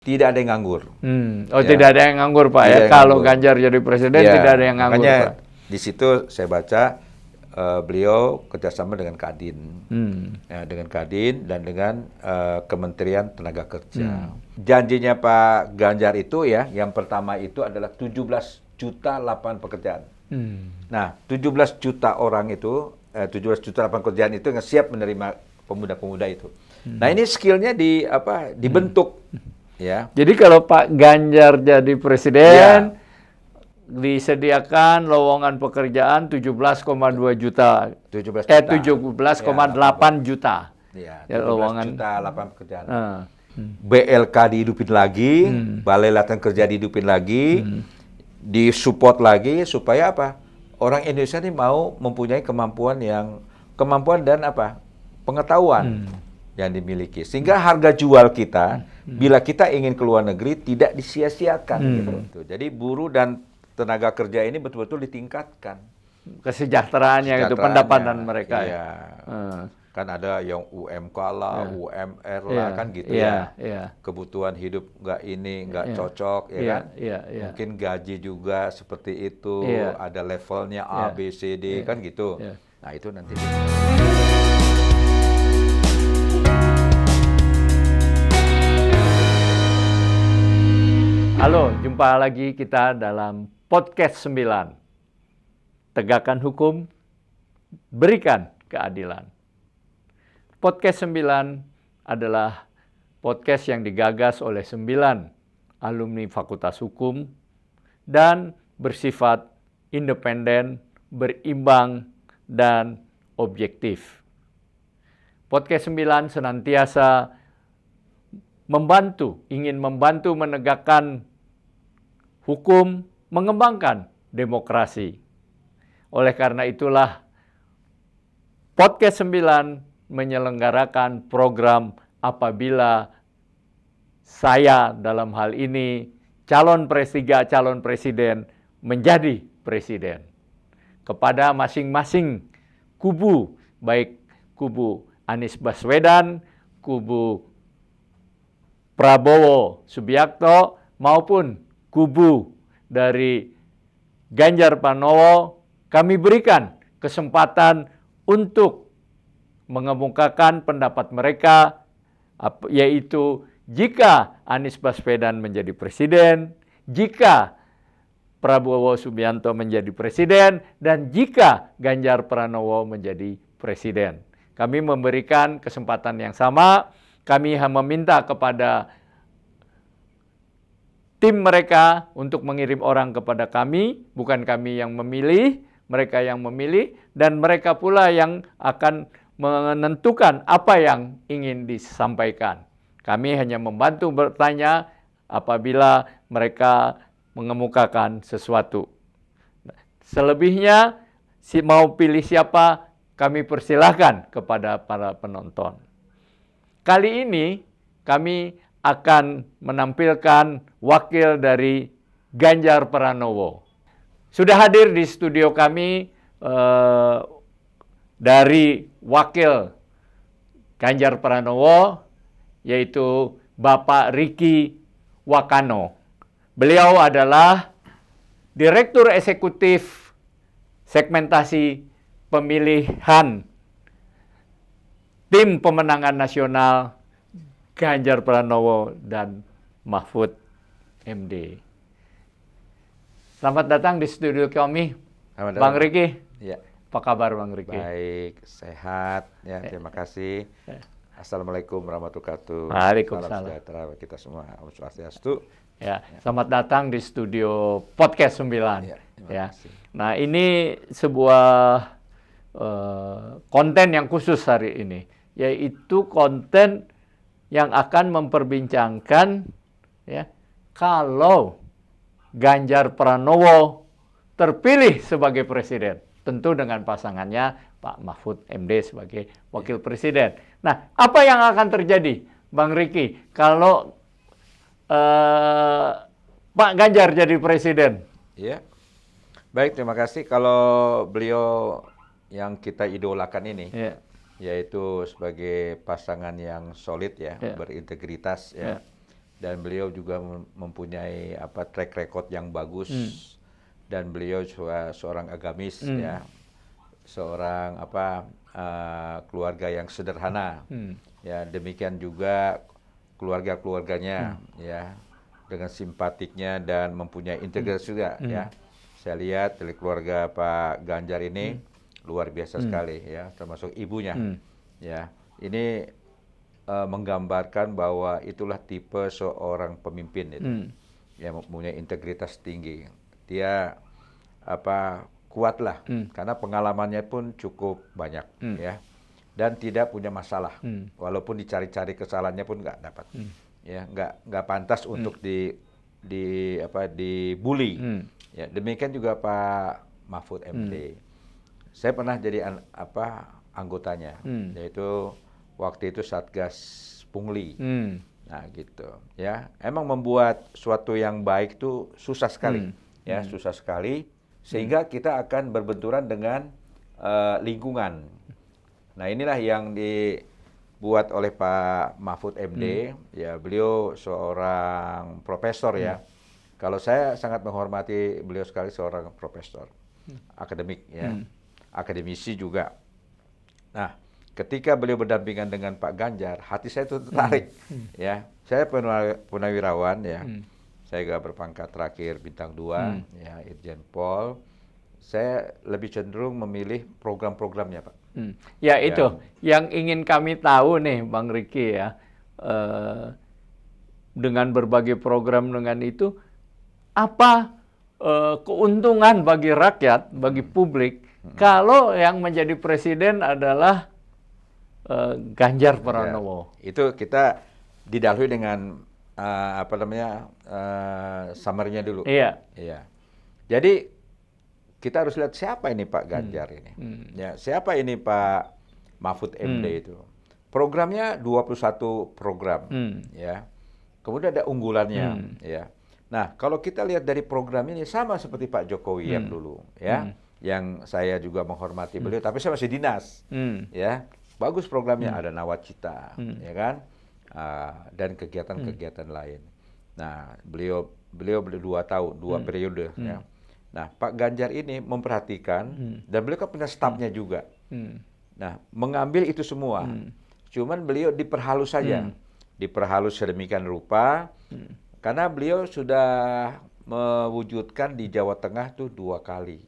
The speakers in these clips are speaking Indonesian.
tidak ada yang nganggur. Tidak ada yang nganggur, Pak. Ya, kalau Ganjar jadi presiden tidak ada yang nganggur, makanya, Pak. Di situ saya baca beliau kerjasama dengan Kadin, dengan Kadin dan dengan Kementerian Tenaga Kerja. Janjinya Pak Ganjar itu ya, yang pertama itu adalah 17 juta lapangan pekerjaan. Nah, 17 juta orang itu, 17 juta lapangan pekerjaan itu yang siap menerima pemuda-pemuda itu. Nah, ini skillnya dibentuk. Ya. Jadi kalau Pak Ganjar jadi presiden, disediakan lowongan pekerjaan 17,2 juta. 17,8 juta. Ya, 17 lowongan juta lapangan pekerjaan. BLK dihidupin lagi, Balai Latihan Kerja dihidupin lagi, disupport lagi supaya apa? Orang Indonesia ini mau mempunyai kemampuan dan pengetahuan yang dimiliki, sehingga harga jual kita bila kita ingin keluar negeri tidak disia-siakan gitu. Jadi buruh dan tenaga kerja ini betul-betul ditingkatkan kesejahteraannya itu, pendapatan mereka. Iya. Kan ada yang UMK lah, UMR lah, kan gitu ya. Kebutuhan hidup nggak cocok, ya kan? Mungkin gaji juga seperti itu, ada levelnya A, B, C, D, kan gitu. Nah itu nanti. Halo, jumpa lagi kita dalam Podcast 9. Tegakkan hukum, berikan keadilan. Podcast 9 adalah podcast yang digagas oleh 9 alumni Fakultas Hukum dan bersifat independen, berimbang, dan objektif. Podcast 9 senantiasa ingin membantu menegakkan hukum, mengembangkan demokrasi. Oleh karena itulah, Podcast 9 menyelenggarakan program apabila saya dalam hal ini calon presiden menjadi presiden. Kepada masing-masing kubu, baik kubu Anies Baswedan, kubu Prabowo Subianto, maupun kubu dari Ganjar Pranowo, kami berikan kesempatan untuk mengemukakan pendapat mereka, yaitu jika Anies Baswedan menjadi presiden, jika Prabowo Subianto menjadi presiden, dan jika Ganjar Pranowo menjadi presiden. Kami memberikan kesempatan yang sama. Kami meminta kepada tim mereka untuk mengirim orang kepada kami, bukan kami yang memilih, mereka yang memilih, dan mereka pula yang akan menentukan apa yang ingin disampaikan. Kami hanya membantu bertanya apabila mereka mengemukakan sesuatu. Selebihnya, mau pilih siapa, kami persilahkan kepada para penonton. Kali ini kami akan menampilkan wakil dari Ganjar Pranowo. Sudah hadir di studio kami dari wakil Ganjar Pranowo, yaitu Bapak Ricky Wakano. Beliau adalah Direktur Eksekutif Segmentasi Pemilihan Tim Pemenangan Nasional Ganjar Pranowo dan Mahfud MD. Selamat datang di studio kami, Bang Ricky. Ya. Apa kabar, Bang Ricky? Baik, sehat. Ya, terima kasih. Assalamualaikum warahmatullahi wabarakatuh. Waalaikumsalam. Salam sejahtera kita semua. Om Swastiastu. Ya, selamat datang di studio Podcast 9. Ya, kasih. Nah, ini sebuah konten yang khusus hari ini, yaitu konten yang akan memperbincangkan ya, kalau Ganjar Pranowo terpilih sebagai presiden, tentu dengan pasangannya Pak Mahfud MD sebagai wakil presiden. Nah, apa yang akan terjadi, Bang Ricky, kalau Pak Ganjar jadi presiden? Ya, baik, terima kasih. Kalau beliau yang kita idolakan ini, yaitu sebagai pasangan yang solid ya, berintegritas ya, dan beliau juga mempunyai track record yang bagus, dan beliau seorang agamis ya, seorang keluarga yang sederhana, ya demikian juga keluarganya ya, dengan simpatiknya dan mempunyai integritas juga ya. Saya lihat dari keluarga Pak Ganjar ini luar biasa sekali ya, termasuk ibunya ya. Ini menggambarkan bahwa itulah tipe seorang pemimpin itu yang mempunyai integritas tinggi. Dia kuatlah karena pengalamannya pun cukup banyak ya, dan tidak punya masalah. Walaupun dicari-cari kesalahannya pun nggak dapat. Ya, nggak pantas untuk dibully. Ya, demikian juga Pak Mahfud MD. Saya pernah jadi anggotanya, yaitu waktu itu Satgas Pungli. Nah, gitu. Ya, emang membuat suatu yang baik itu susah sekali. Ya, susah sekali. Sehingga kita akan berbenturan dengan lingkungan. Nah, inilah yang dibuat oleh Pak Mahfud MD. Ya, beliau seorang profesor ya. Kalau saya sangat menghormati beliau sekali, seorang profesor, akademik ya, akademisi juga. Nah, ketika beliau berdampingan dengan Pak Ganjar, hati saya itu tertarik. Ya, saya purnawirawan ya. Saya juga berpangkat terakhir bintang 2 ya, Irjen Pol. Saya lebih cenderung memilih program-programnya, Pak. Ya, itu yang ingin kami tahu nih, Bang Riki ya. Dengan berbagai program dengan itu, apa keuntungan bagi rakyat, bagi publik, kalau yang menjadi presiden adalah Ganjar Pranowo? Itu kita didahului dengan summary-nya dulu. Iya. Iya. Jadi kita harus lihat siapa ini Pak Ganjar ini. Ya, siapa ini Pak Mahfud MD itu. Programnya 21 program ya. Kemudian ada unggulannya ya. Nah, kalau kita lihat dari program ini sama seperti Pak Jokowi yang dulu ya. Yang saya juga menghormati beliau, tapi saya masih dinas. Ya. Bagus programnya, ada nawacita ya kan. Dan kegiatan-kegiatan lain. Nah, beliau 2 tahun, 2 periode ya. Nah, Pak Ganjar ini memperhatikan dan beliau kan punya stafnya juga. Nah, mengambil itu semua. Cuman beliau diperhalus saja. Diperhalus sedemikian rupa karena beliau sudah mewujudkan di Jawa Tengah tuh 2 kali.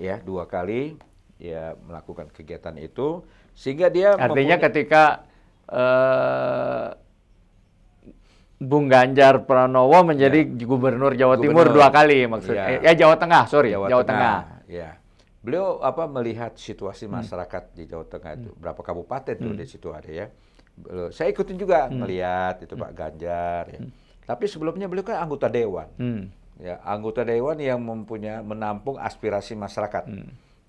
Ya, 2 kali ya melakukan kegiatan itu sehingga dia artinya ketika Bung Ganjar Pranowo menjadi gubernur Jawa Timur 2 kali maksudnya. Jawa Tengah, sorry. Jawa Tengah. Ya. Beliau melihat situasi masyarakat di Jawa Tengah itu. Berapa kabupaten tuh di situ ada ya. Saya ikutin juga melihat itu Pak Ganjar ya. Tapi sebelumnya beliau kan anggota dewan. Ya, anggota dewan yang menampung aspirasi masyarakat.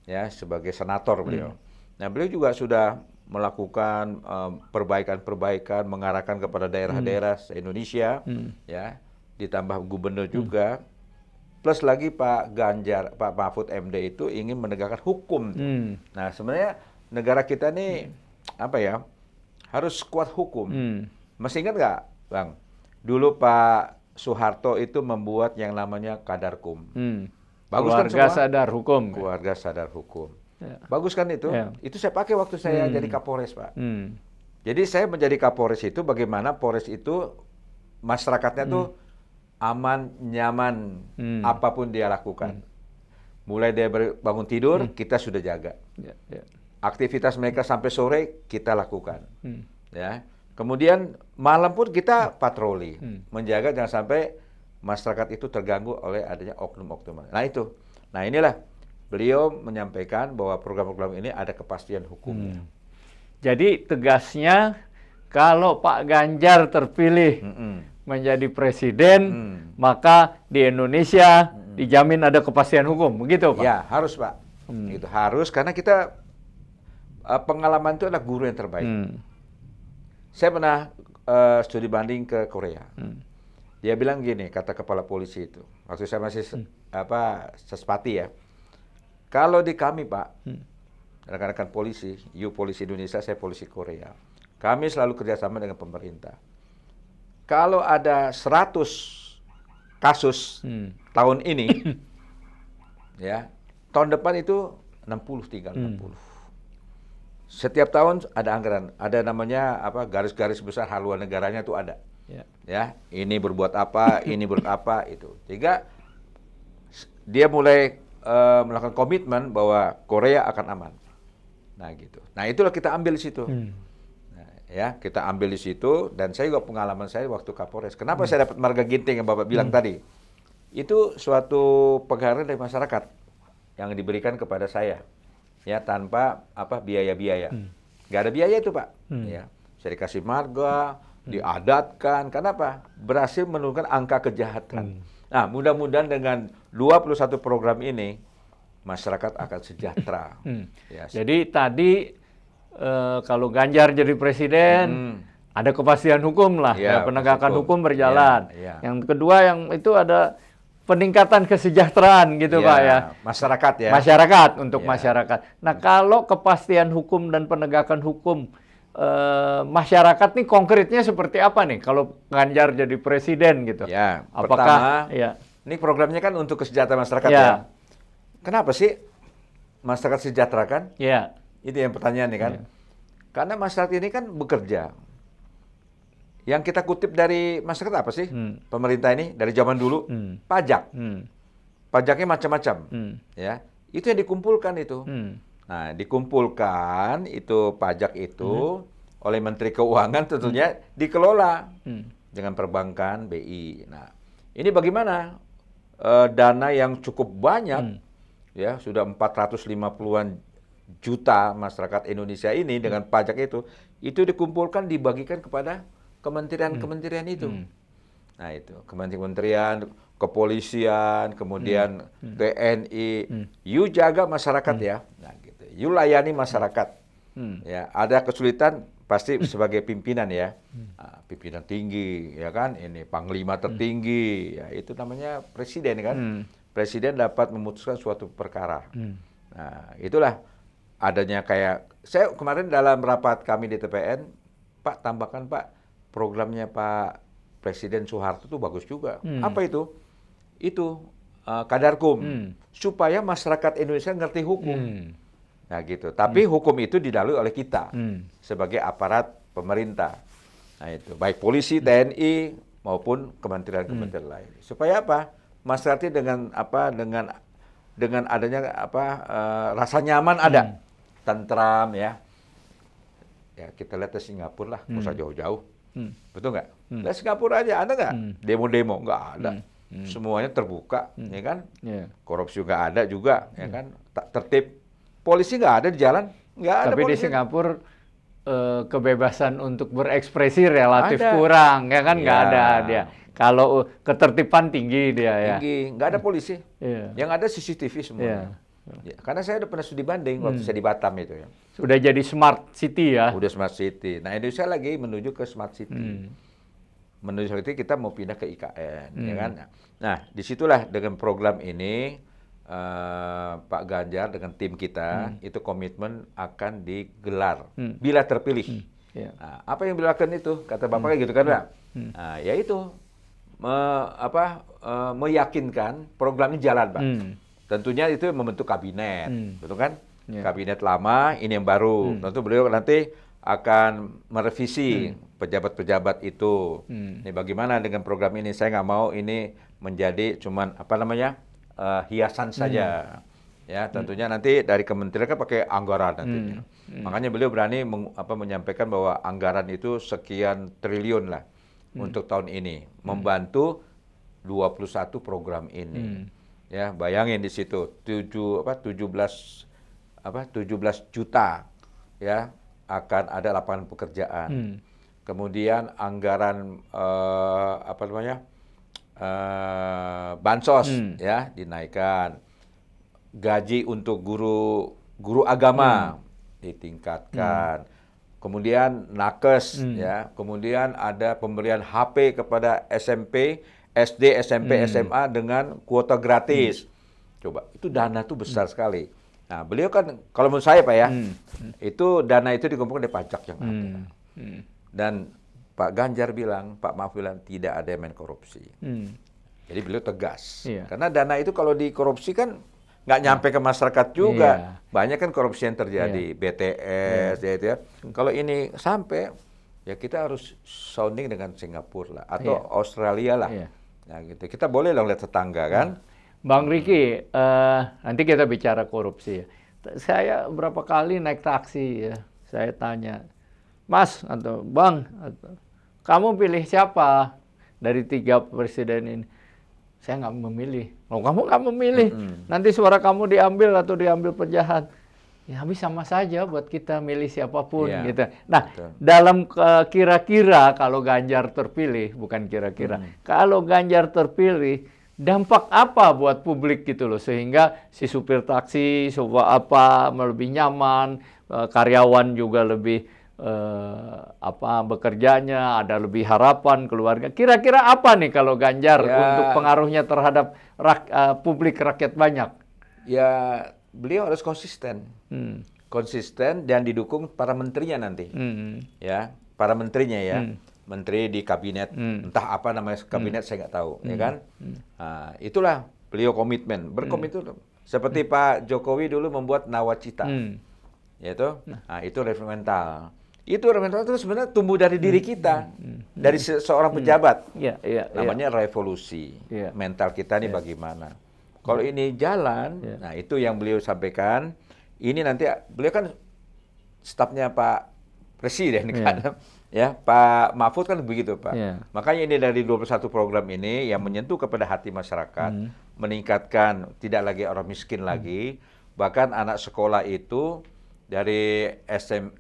Ya, sebagai senator beliau. Nah, beliau juga sudah melakukan perbaikan-perbaikan, mengarahkan kepada daerah-daerah se-Indonesia, ya, ditambah gubernur juga, plus lagi Pak Ganjar, Pak Mahfud MD itu ingin menegakkan hukum. Nah, sebenarnya negara kita ini harus kuat hukum. Masih ingat nggak, Bang? Dulu Pak Soeharto itu membuat yang namanya Kadarkum. Bagus keluarga kan semua? Sadar Hukum. Keluarga Sadar Hukum. Ya. Bagus kan itu? Ya. Itu saya pakai waktu saya jadi Kapolres, Pak. Jadi saya menjadi Kapolres itu bagaimana Polres itu masyarakatnya tuh aman, nyaman, apapun dia lakukan. Mulai dia bangun tidur, kita sudah jaga. Aktivitas mereka sampai sore kita lakukan. Ya. Kemudian malam pun kita patroli, menjaga jangan sampai masyarakat itu terganggu oleh adanya oknum-oknum. Nah itu. Nah inilah beliau menyampaikan bahwa program-program ini ada kepastian hukumnya. Jadi tegasnya kalau Pak Ganjar terpilih menjadi presiden, maka di Indonesia dijamin ada kepastian hukum, begitu Pak? Ya harus Pak, itu harus karena kita pengalaman itu adalah guru yang terbaik. Saya pernah studi banding ke Korea. Dia bilang gini, kata kepala polisi itu, waktu saya masih sespati ya. Kalau di kami, Pak, rekan-rekan polisi, polisi Indonesia, saya polisi Korea. Kami selalu kerjasama dengan pemerintah. kalau ada 100 kasus tahun ini, ya, tahun depan itu 60 tinggal 60. Setiap tahun ada anggaran, ada namanya apa garis-garis besar haluan negaranya itu ada. Ya, ini berbuat apa, ini berbuat apa itu. Sehingga dia mulai melakukan komitmen bahwa Korea akan aman. Nah gitu. Nah itulah kita ambil di situ. Nah, ya kita ambil di situ dan saya juga pengalaman saya waktu Kapolres. Kenapa saya dapat marga ginting yang Bapak bilang tadi? Itu suatu penghargaan dari masyarakat yang diberikan kepada saya, ya tanpa apa biaya-biaya. Nggak ada biaya itu Pak. Ya, saya dikasih marga, diadatkan. Kenapa? Berhasil menurunkan angka kejahatan. Nah, mudah-mudahan dengan 21 program ini masyarakat akan sejahtera. Ya. Jadi tadi kalau Ganjar jadi presiden, ada kepastian hukum lah, ya, penegakan hukum berjalan. Yang kedua yang itu ada peningkatan kesejahteraan gitu Pak ya. Masyarakat ya. Masyarakat untuk masyarakat. Nah kalau kepastian hukum dan penegakan hukum masyarakat nih konkretnya seperti apa nih kalau Ganjar jadi presiden gitu? Ya, apakah pertama, ini programnya kan untuk kesejahteraan masyarakat ya. Kenapa sih masyarakat sejahtera kan? Ya. Itu yang pertanyaan nih kan. Karena masyarakat ini kan bekerja. Yang kita kutip dari masyarakat apa sih? Pemerintah ini dari zaman dulu pajak. Pajaknya macam-macam. Ya, itu yang dikumpulkan itu. Nah, dikumpulkan itu pajak itu oleh Menteri Keuangan tentunya dikelola dengan perbankan BI. Nah, ini bagaimana dana yang cukup banyak ya sudah 450-an juta masyarakat Indonesia ini dengan pajak itu dikumpulkan dibagikan kepada kementerian-kementerian itu. Nah, itu kementerian, kepolisian, kemudian TNI, you jaga masyarakat ya. Nah, gitu. You layani masyarakat. Ya, ada kesulitan pasti sebagai pimpinan ya. Pimpinan tinggi ya kan, ini panglima tertinggi, ya itu namanya presiden kan. Presiden dapat memutuskan suatu perkara. Nah, itulah adanya kayak saya kemarin dalam rapat kami di TPN, Pak tambahkan Pak programnya Pak Presiden Soeharto itu bagus juga. Apa itu? Itu Kadarkum supaya masyarakat Indonesia ngerti hukum. Nah gitu. Tapi hukum itu dilalui oleh kita sebagai aparat pemerintah. Nah itu baik polisi, TNI maupun kementerian-kementerian lain. Supaya apa? Masyarakat dengan apa? Dengan adanya apa? Rasa nyaman ada, tentram ya. Ya kita lihat di Singapura lah, nggak usah jauh-jauh. Betul nggak? Lihat Singapura aja, ada nggak? Demo-demo nggak ada. Semuanya terbuka, ya kan? Korupsi nggak ada juga, ya kan? Tertib. Polisi nggak ada di jalan, nggak ada. Tapi polisi. Di Singapura kebebasan untuk berekspresi relatif kurang, ya kan? Nggak ada dia. Kalau ketertiban tinggi dia ya. Tinggi, nggak ada polisi. Yang ada CCTV semuanya. Ya, karena saya udah pernah studi banding waktu saya di Batam itu ya. Sudah jadi smart city ya. Udah smart city. Nah Indonesia lagi menuju ke smart city. Menuju smart city kita mau pindah ke IKN, ya kan? Nah disitulah dengan program ini Pak Ganjar dengan tim kita itu komitmen akan digelar bila terpilih. Nah, apa yang dilakukan itu? Kata Bapak gitu kan, Pak? Nah, yaitu meyakinkan program ini jalan, Pak. Tentunya itu membentuk kabinet, betul kan? Kabinet lama, ini yang baru. Tentu beliau nanti akan merevisi pejabat-pejabat itu. Ini bagaimana dengan program ini? Saya nggak mau ini menjadi cuman apa namanya hiasan saja. Ya, tentunya nanti dari kementerian kan pakai anggaran nantinya. Makanya beliau berani menyampaikan bahwa anggaran itu sekian triliun lah untuk tahun ini membantu 21 program ini. Ya, bayangin di situ 17 juta ya akan ada lapangan pekerjaan. Kemudian anggaran bansos ya dinaikkan. Gaji untuk guru agama ditingkatkan. Kemudian nakes ya, kemudian ada pemberian HP kepada SMP, SD, SMP, SMA dengan kuota gratis. Coba, itu dana tuh besar sekali. Nah, beliau kan, kalau menurut saya Pak ya, itu dana itu dikumpulkan dari pajak yang ada. Dan Pak Ganjar bilang, Pak Mahfud bilang tidak ada yang main korupsi. Jadi beliau tegas. Iya. Karena dana itu kalau dikorupsi kan nggak nyampe ke masyarakat juga. Iya. Banyak kan korupsi yang terjadi, BTS, ya itu ya. Kalau ini sampai, ya kita harus sounding dengan Singapura lah, atau Australia lah. Iya. Nah gitu. Kita boleh dong lihat tetangga kan. Bang Riki, nanti kita bicara korupsi ya. Saya berapa kali naik taksi ya, saya tanya, Mas atau Bang, kamu pilih siapa dari 3 presiden ini? Saya nggak memilih. Oh, kamu nggak memilih. Nanti suara kamu diambil atau diambil penjahat. Ya habis sama saja buat kita milih siapapun gitu. Nah, dalam kira-kira kalau Ganjar terpilih, bukan kira-kira, kalau Ganjar terpilih, dampak apa buat publik gitu loh, sehingga si supir taksi lebih nyaman, karyawan juga lebih bekerjanya, ada lebih harapan keluarga. Kira-kira apa nih kalau Ganjar untuk pengaruhnya terhadap publik rakyat banyak? Ya beliau harus konsisten. Konsisten dan didukung para menterinya nanti. Ya, para menterinya ya. Menteri di kabinet, entah apa namanya kabinet saya nggak tahu, ya kan? Nah, itulah beliau komitmen, berkomitmen. Seperti Pak Jokowi dulu membuat nawacita, yaitu, nah itu reform mental. Itu reform mental itu sebenarnya tumbuh dari diri kita, dari seorang pejabat. Namanya revolusi mental kita nih bagaimana. Kalau ini jalan, nah itu yang beliau sampaikan. Ini nanti beliau kan stafnya Pak Presiden kan. Ya, Pak Mahfud kan begitu, Pak. Makanya ini dari 21 program ini yang menyentuh kepada hati masyarakat, meningkatkan tidak lagi orang miskin lagi, bahkan anak sekolah itu dari SD,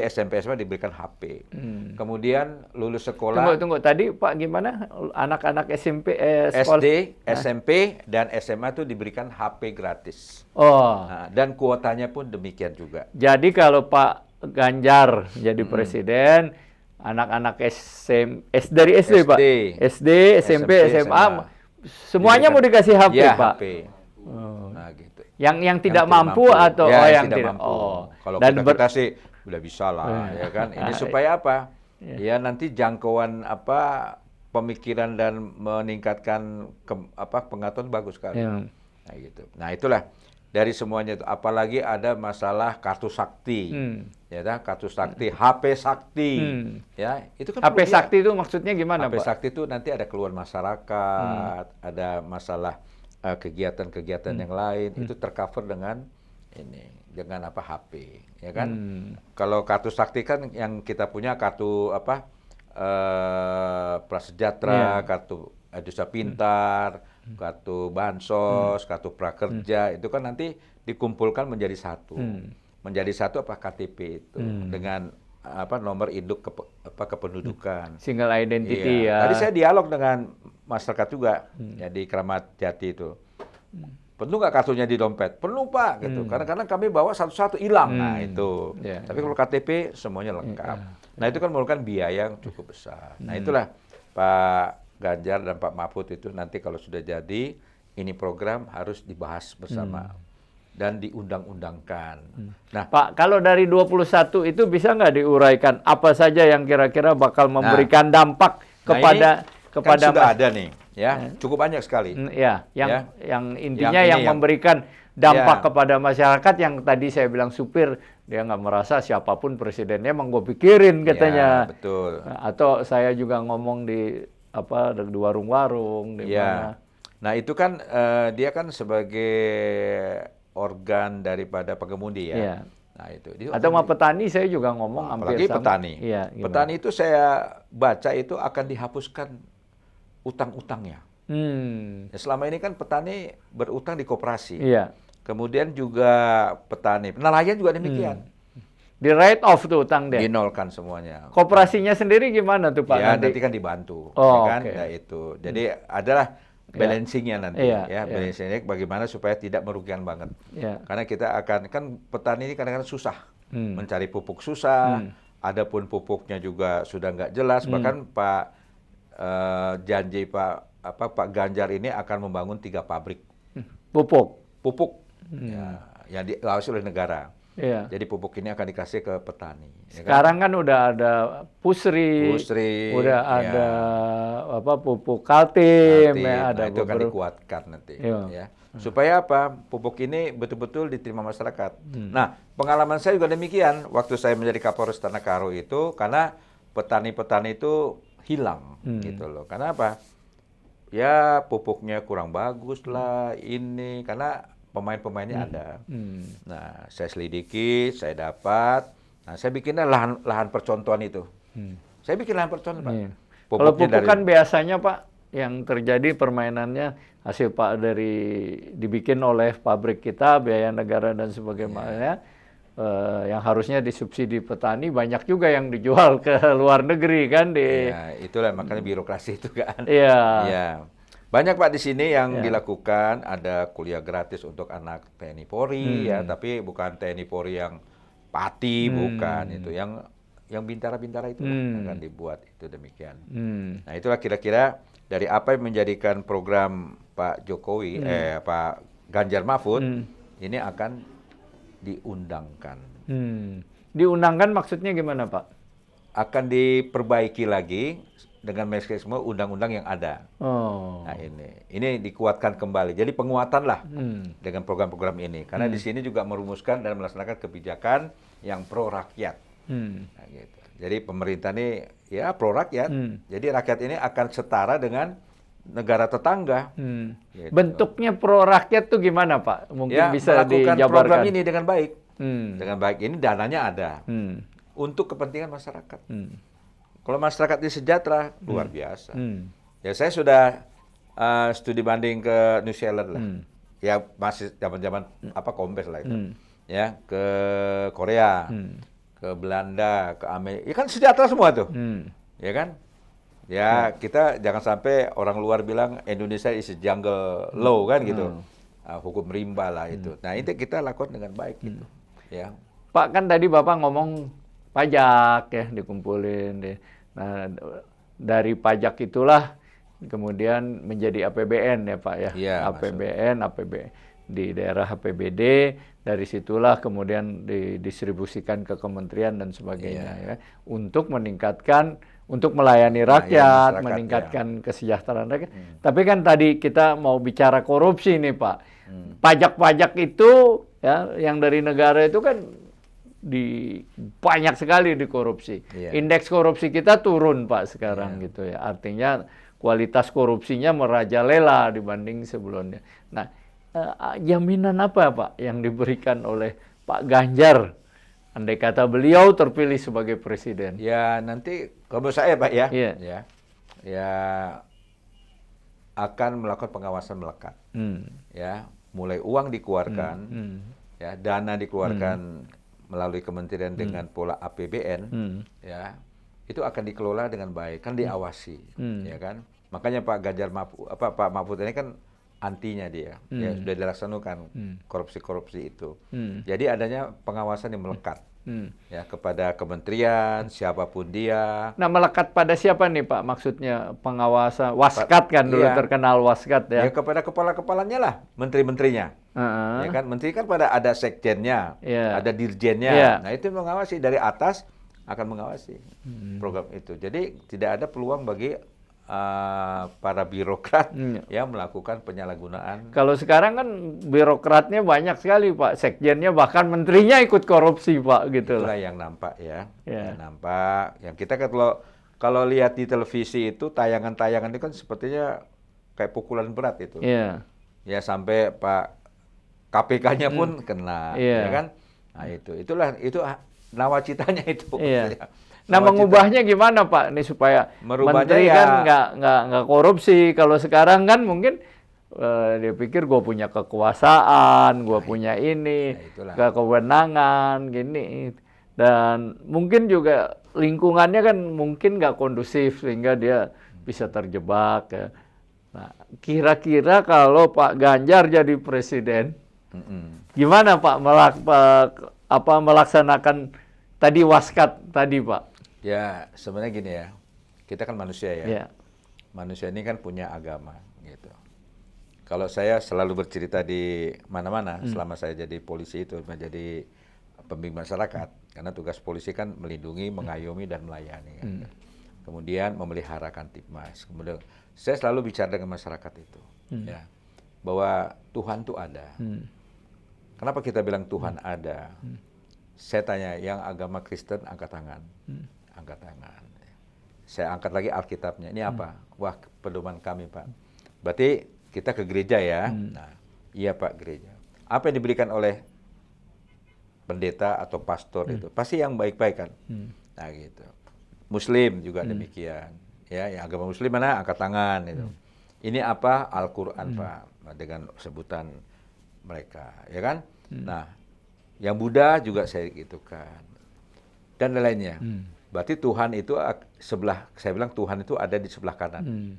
SMP, SMA diberikan HP. Kemudian lulus sekolah. Tunggu, tadi Pak gimana? Anak-anak SMP, sekolah? SD, SMP, dan SMA itu diberikan HP gratis. Nah, dan kuotanya pun demikian juga. Jadi kalau Pak Ganjar jadi presiden, anak-anak dari SD, Pak. SD, SMP, SMA, semuanya mau dikasih HP, Pak. HP. Nah, gitu. Yang tidak mampu atau yang tidak mampu. Kalau kita sih udah bisa lah, ya kan? Ini supaya apa? Ya nanti jangkauan pemikiran dan meningkatkan pengetahuan bagus sekali. Nah, gitu. Nah, itulah dari semuanya itu, apalagi ada masalah kartu sakti, ya kan? Kartu sakti, HP sakti, ya itu kan. HP sakti itu maksudnya gimana, HP Pak? sakti itu nanti ada keluhan masyarakat, ada masalah kegiatan-kegiatan yang lain, itu tercover dengan HP, ya kan? Kalau kartu sakti kan yang kita punya kartu prasejahtera, kartu desa pintar, kartu bansos, kartu prakerja, itu kan nanti dikumpulkan menjadi satu. Menjadi satu KTP itu dengan nomor induk kependudukan. Single identity ya. Tadi saya dialog dengan masyarakat juga ya di Kramat Jati itu. Penuh nggak kartunya di dompet? Penuh, Pak, gitu. Karena kami bawa satu-satu hilang. Nah, itu. Tapi kalau KTP semuanya lengkap. Nah, itu kan memerlukan biaya yang cukup besar. Nah, itulah Pak Ganjar dan Pak Mahfud itu nanti kalau sudah jadi, ini program harus dibahas bersama dan diundang-undangkan. Nah, Pak, kalau dari 21 itu bisa nggak diuraikan apa saja yang kira-kira bakal memberikan dampak kepada kan sudah ada nih, ya, cukup banyak sekali. Yang intinya yang memberikan dampak kepada masyarakat, yang tadi saya bilang supir, dia nggak merasa siapapun presidennya emang gue pikirin katanya. Betul. Atau saya juga ngomong di warung-warung di mana. Nah, itu kan dia kan sebagai organ daripada pengemudi ya. Nah, itu. Atau sama petani saya juga ngomong hampir sama. Petani. Petani itu saya baca itu akan dihapuskan utang-utangnya. Ya, selama ini kan petani berutang di koperasi. Kemudian juga petani, nelayan juga demikian. Di write off tuh utang dia. Dinolkan semuanya. Koperasinya sendiri gimana tuh, Pak? Ya, nanti kan dibantu. Nah, itu. Jadi adalah balancingnya nanti, balancingnya bagaimana supaya tidak merugikan banget. Karena kita akan, kan petani ini kadang-kadang susah, mencari pupuk susah, adapun pupuknya juga sudah nggak jelas. Bahkan janji Pak Ganjar ini akan membangun 3 pabrik pupuk. yang diawasi oleh negara. Iya. Jadi pupuk ini akan dikasih ke petani. Ya kan? Sekarang kan udah ada pusri, udah ada pupuk kaltim, ya, ada Nah, itu akan beberapa. dikuatkan nanti. Iya. Ya. Supaya apa? Pupuk ini betul-betul diterima masyarakat. Nah, pengalaman saya juga demikian. Waktu saya menjadi Kapolres Tanah itu, karena petani-petani itu hilang, gitu loh. Karena apa? Ya, pupuknya kurang bagus lah, ini. Karena pemain-pemainnya ada. Nah, saya selidiki, saya dapat. Nah, saya bikinnya lahan percontohan itu. Saya bikin lahan percontohan, Pak. Iya. Kalau Pupuknya pupuk kan biasanya Pak, yang terjadi permainannya hasil Pak dibikin oleh pabrik kita, biaya negara dan sebagainya, yang harusnya disubsidi petani, banyak juga yang dijual ke luar negeri kan di. Ya, itulah makanya birokrasi itu kan. Iya. Ya. Banyak Pak di sini yang dilakukan, ada kuliah gratis untuk anak TNI Polri ya, tapi bukan TNI Polri yang pati, bukan itu yang bintara-bintara itu akan dibuat itu demikian. Nah, itulah kira-kira dari apa yang menjadikan program Pak Jokowi Pak Ganjar Mahfud ini akan diundangkan. Diundangkan maksudnya gimana Pak? Akan diperbaiki lagi dengan mekanisme undang-undang yang ada. Oh. Nah, ini dikuatkan kembali. Jadi penguatan lah dengan program-program ini. Karena di sini juga merumuskan dan melaksanakan kebijakan yang pro rakyat. Nah, gitu. Jadi pemerintah ini ya pro rakyat. Jadi rakyat ini akan setara dengan negara tetangga. Gitu. Bentuknya pro rakyat tuh gimana Pak? Mungkin Ya, bisa melakukan dijabarkan. program ini dengan baik. Dengan baik. Ini dananya ada. Untuk kepentingan masyarakat. Kalau masyarakat ini sejahtera, luar biasa. Ya, saya sudah studi banding ke New Zealand lah. Ya, masih zaman-zaman Kombes lah itu. Ya, ke Korea, ke Belanda, ke Amerika. Ya kan sejahtera semua tuh. Ya kan? Ya, kita jangan sampai orang luar bilang Indonesia is a jungle law kan gitu. Hukum rimba lah itu. Nah, itu kita lakukan dengan baik gitu. Ya. Pak, kan tadi Bapak ngomong pajak ya dikumpulin. Nah, dari pajak itulah kemudian menjadi APBN ya Pak ya. Iya, APBN di daerah APBD, dari situlah kemudian didistribusikan ke kementerian dan sebagainya ya, untuk melayani rakyat, meningkatkan kesejahteraan rakyat. Tapi kan tadi kita mau bicara korupsi nih Pak. Pajak-pajak itu ya yang dari negara itu kan banyak sekali dikorupsi. Indeks korupsi kita turun Pak sekarang gitu ya. Artinya kualitas korupsinya merajalela dibanding sebelumnya. Nah, jaminan apa Pak yang diberikan oleh Pak Ganjar andai kata beliau terpilih sebagai presiden? Ya, nanti kalau saya Pak ya, ya akan melakukan pengawasan melekat. Ya, mulai uang dikeluarkan, ya, dana dikeluarkan melalui kementerian dengan pola APBN, ya, itu akan dikelola dengan baik, kan diawasi, ya kan. Makanya Pak Ganjar Pak Mahfud ini kan antinya dia, ya sudah dilaksanakan korupsi-korupsi itu. Jadi adanya pengawasan yang melekat, ya kepada kementerian siapapun dia. Nah, melekat pada siapa nih Pak? Maksudnya pengawasan Waskat kan dulu terkenal Waskat ya. Ya kepada kepala-kepalanya lah, menteri-menterinya. Ya kan, menteri kan pada ada sekjennya, ada dirjennya. Nah, itu mengawasi dari atas akan mengawasi program itu. Jadi tidak ada peluang bagi para birokrat yang melakukan penyalahgunaan. Kalau sekarang kan birokratnya banyak sekali Pak, sekjennya bahkan menterinya ikut korupsi Pak gitu. Itulah yang nampak ya. Yang nampak. Yang kita kalau lihat di televisi itu tayangan-tayangan itu kan sepertinya kayak pukulan berat itu. Ya sampai Pak KPK-nya pun kena, ya kan? Nah itu nawacitanya itu. Nah, mengubahnya gimana Pak? Ini supaya menteri kan nggak korupsi. Kalau sekarang kan mungkin dia pikir gue punya kekuasaan, gue punya ini, kewenangan, gini. Dan mungkin juga lingkungannya kan mungkin nggak kondusif sehingga dia bisa terjebak. Ya. Nah, kira-kira kalau Pak Ganjar jadi presiden, gimana Pak melaksanakan tadi Waskat tadi Pak? Ya sebenarnya gini ya, kita kan manusia ya. Manusia ini kan punya agama gitu. Kalau saya selalu bercerita di mana-mana selama saya jadi polisi itu menjadi pembimbing masyarakat, karena tugas polisi kan melindungi, mengayomi dan melayani. Kan. Kemudian memelihara Kamtipmas. Kemudian saya selalu bicara dengan masyarakat itu, ya, bahwa Tuhan itu ada. Kenapa kita bilang Tuhan ada? Saya tanya, yang agama Kristen angkat tangan, angkat tangan. Saya angkat lagi Alkitabnya. Ini apa? Wah, pedoman kami, Pak. Berarti kita ke gereja ya. Nah, iya Pak, gereja. Apa yang diberikan oleh pendeta atau pastor itu pasti yang baik-baik kan. Nah gitu. Muslim juga demikian. Ya, yang agama Muslim mana angkat tangan itu. Ini apa? Al-Qur'an Pak, dengan sebutan mereka, ya kan? Nah, yang Buddha juga saya gitu kan. Dan lainnya. Berarti Tuhan itu sebelah, saya bilang Tuhan itu ada di sebelah kanan.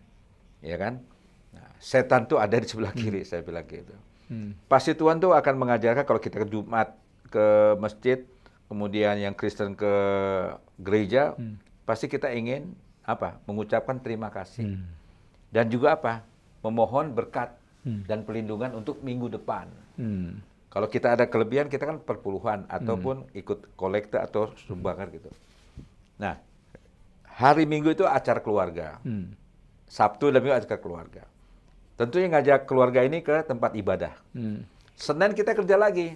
Ya kan? Nah, setan itu ada di sebelah kiri, saya bilang gitu. Pasti Tuhan tuh akan mengajarkan kalau kita ke Jumat ke masjid, kemudian yang Kristen ke gereja, pasti kita ingin apa? Mengucapkan terima kasih. Dan juga apa? Memohon berkat dan perlindungan untuk minggu depan. Kalau kita ada kelebihan, kita kan perpuluhan ataupun ikut kolekte atau sumbangan gitu. Nah, hari Minggu itu acara keluarga. Sabtu dan Minggu acara keluarga. Tentunya ngajak keluarga ini ke tempat ibadah. Senin kita kerja lagi.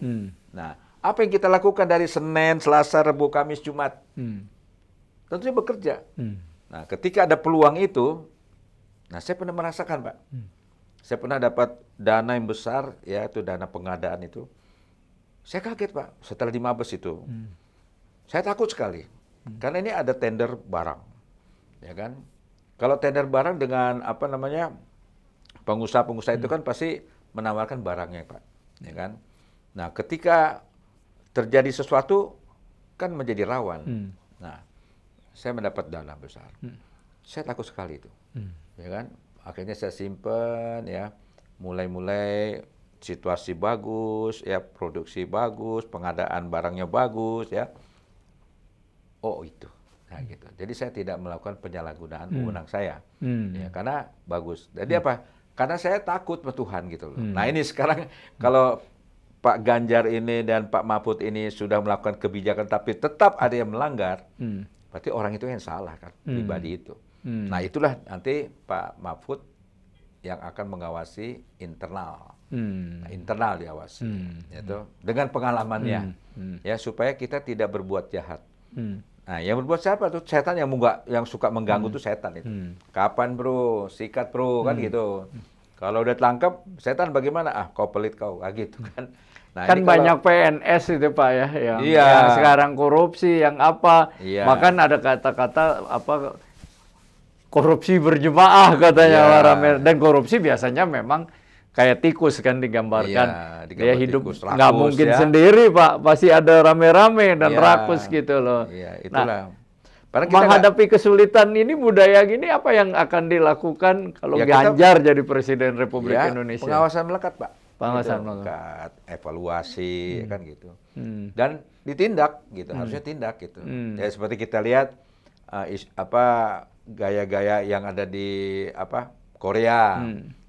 Nah, apa yang kita lakukan dari Senin, Selasa, Rabu, Kamis, Jumat? Tentunya bekerja. Nah, ketika ada peluang itu, nah saya pernah merasakan, Pak. Saya pernah dapat dana yang besar, ya itu dana pengadaan itu. Saya kaget, Pak, setelah di Mabes itu. Saya takut sekali. Karena ini ada tender barang. Ya kan? Kalau tender barang dengan apa namanya? Pengusaha-pengusaha itu kan pasti menawarkan barangnya, Pak. Ya kan? Nah, ketika terjadi sesuatu kan menjadi rawan. Nah, saya mendapat dana besar. Saya takut sekali itu. Ya kan? Akhirnya saya simpen ya. Mulai-mulai situasi bagus, ya produksi bagus, pengadaan barangnya bagus ya. Oh, itu. Nah, gitu. Jadi saya tidak melakukan penyalahgunaan wewenang saya. Ya, karena bagus. Jadi apa? Karena saya takut sama Tuhan gitu loh. Nah, ini sekarang kalau Pak Ganjar ini dan Pak Mahfud ini sudah melakukan kebijakan tapi tetap ada yang melanggar, berarti orang itu yang salah kan, pribadi itu. Nah, itulah nanti Pak Mahfud yang akan mengawasi internal. Nah, internal diawasi, yaitu dengan pengalamannya, ya supaya kita tidak berbuat jahat. Nah, yang berbuat siapa tuh? Setan yang suka mengganggu tuh setan itu. Kapan bro? Sikat bro, kan gitu. Kalau udah tangkap, setan bagaimana? Ah, kau pelit kau, gitu kan. Nah, kan banyak PNS itu Pak ya, yang sekarang korupsi, yang apa. Bahkan ada kata-kata apa korupsi berjemaah katanya orang. Dan korupsi biasanya memang kayak tikus kan digambarkan. Dia hidup nggak mungkin sendiri Pak, pasti ada rame-rame dan rakus gitu loh. Itulah. Nah, menghadapi kesulitan ini budaya gini apa yang akan dilakukan kalau Ganjar jadi Presiden Republik Indonesia? Pengawasan melekat Pak. Pengawasan melekat, evaluasi kan gitu. Dan ditindak gitu, harusnya tindak gitu. Ya seperti kita lihat gaya-gaya yang ada di Korea,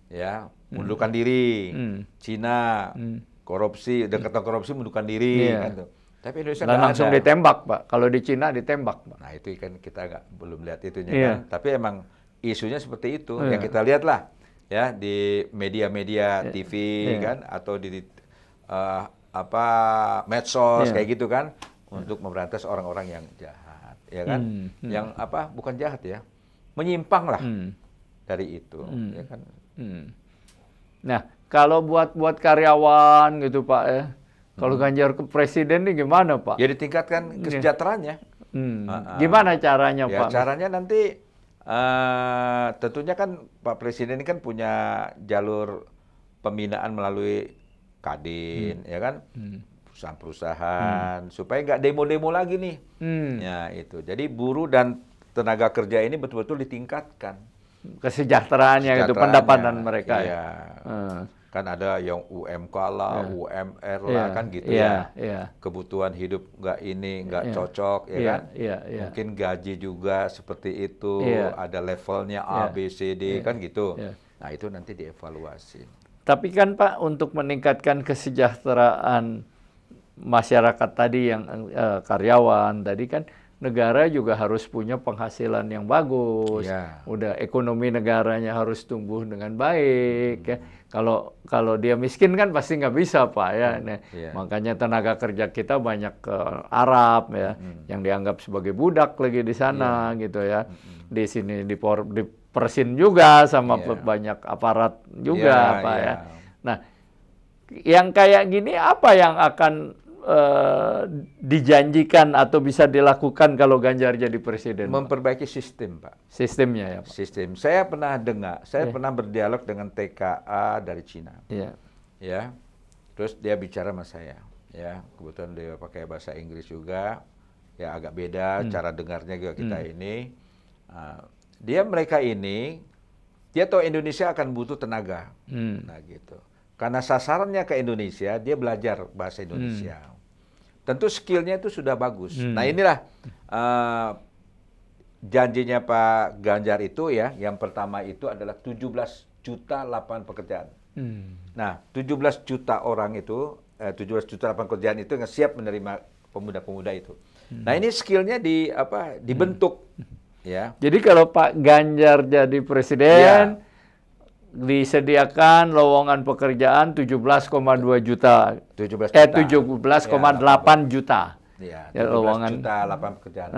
ya. Mundurkan diri, Cina, korupsi, dekatan korupsi mundurkan diri, kan tuh. Tapi Indonesia nggak langsung ditembak, Pak. Kalau di Cina ditembak, Pak. Nah itu kan kita belum lihat itunya kan. Tapi emang isunya seperti itu. Yang kita lihat lah, ya di media-media TV kan, atau di medsos kayak gitu kan, untuk memberantas orang-orang yang jahat, ya kan? Yang bukan jahat ya, menyimpang lah dari itu, ya kan? Nah, kalau buat karyawan gitu Pak ya, kalau Ganjar ke presiden ini gimana Pak? Ya ditingkatkan kesejahteraannya. Gimana caranya Pak? Caranya nanti tentunya kan Pak Presiden ini kan punya jalur pembinaan melalui Kadin, ya kan? Perusahaan-perusahaan supaya nggak demo-demo lagi nih. Ya itu. Jadi buruh dan tenaga kerja ini betul-betul ditingkatkan. Kesejahteraannya itu pendapatan mereka ya. Kan ada yang UMK lah, UMR lah kan gitu ya. Kebutuhan hidup nggak cocok ya kan. Mungkin gaji juga seperti itu, ada levelnya A, B, C, D kan gitu. Nah itu nanti dievaluasi. Tapi kan Pak untuk meningkatkan kesejahteraan masyarakat tadi yang karyawan tadi kan, negara juga harus punya penghasilan yang bagus. Ya. Udah ekonomi negaranya harus tumbuh dengan baik ya. Kalau dia miskin kan pasti nggak bisa Pak ya. Nah, makanya tenaga kerja kita banyak ke Arab ya, yang dianggap sebagai budak lagi di sana gitu ya. Di sini dipersin juga sama banyak aparat juga Pak ya. Nah, yang kayak gini apa yang akan dijanjikan atau bisa dilakukan kalau Ganjar jadi presiden? Memperbaiki sistem, Pak. Sistemnya ya, Pak. Sistem. Saya pernah dengar, saya pernah berdialog dengan TKA dari Cina. Ya. Terus dia bicara sama saya. Ya, kebetulan dia pakai bahasa Inggris juga. Ya, agak beda cara dengarnya juga kita ini. Mereka ini, dia tahu Indonesia akan butuh tenaga. Nah, gitu. Karena sasarannya ke Indonesia, dia belajar bahasa Indonesia. Tentu skillnya itu sudah bagus. Nah, inilah janjinya Pak Ganjar itu ya, yang pertama itu adalah 17 juta lapangan pekerjaan. Nah, 17 juta orang itu, 17 juta lapangan pekerjaan itu yang siap menerima pemuda-pemuda itu. Nah, ini skillnya dibentuk. Ya. Jadi kalau Pak Ganjar jadi presiden, disediakan lowongan pekerjaan 17,2 juta. 17,8 juta. Ya, 17 lowongan juta lapangan pekerjaan.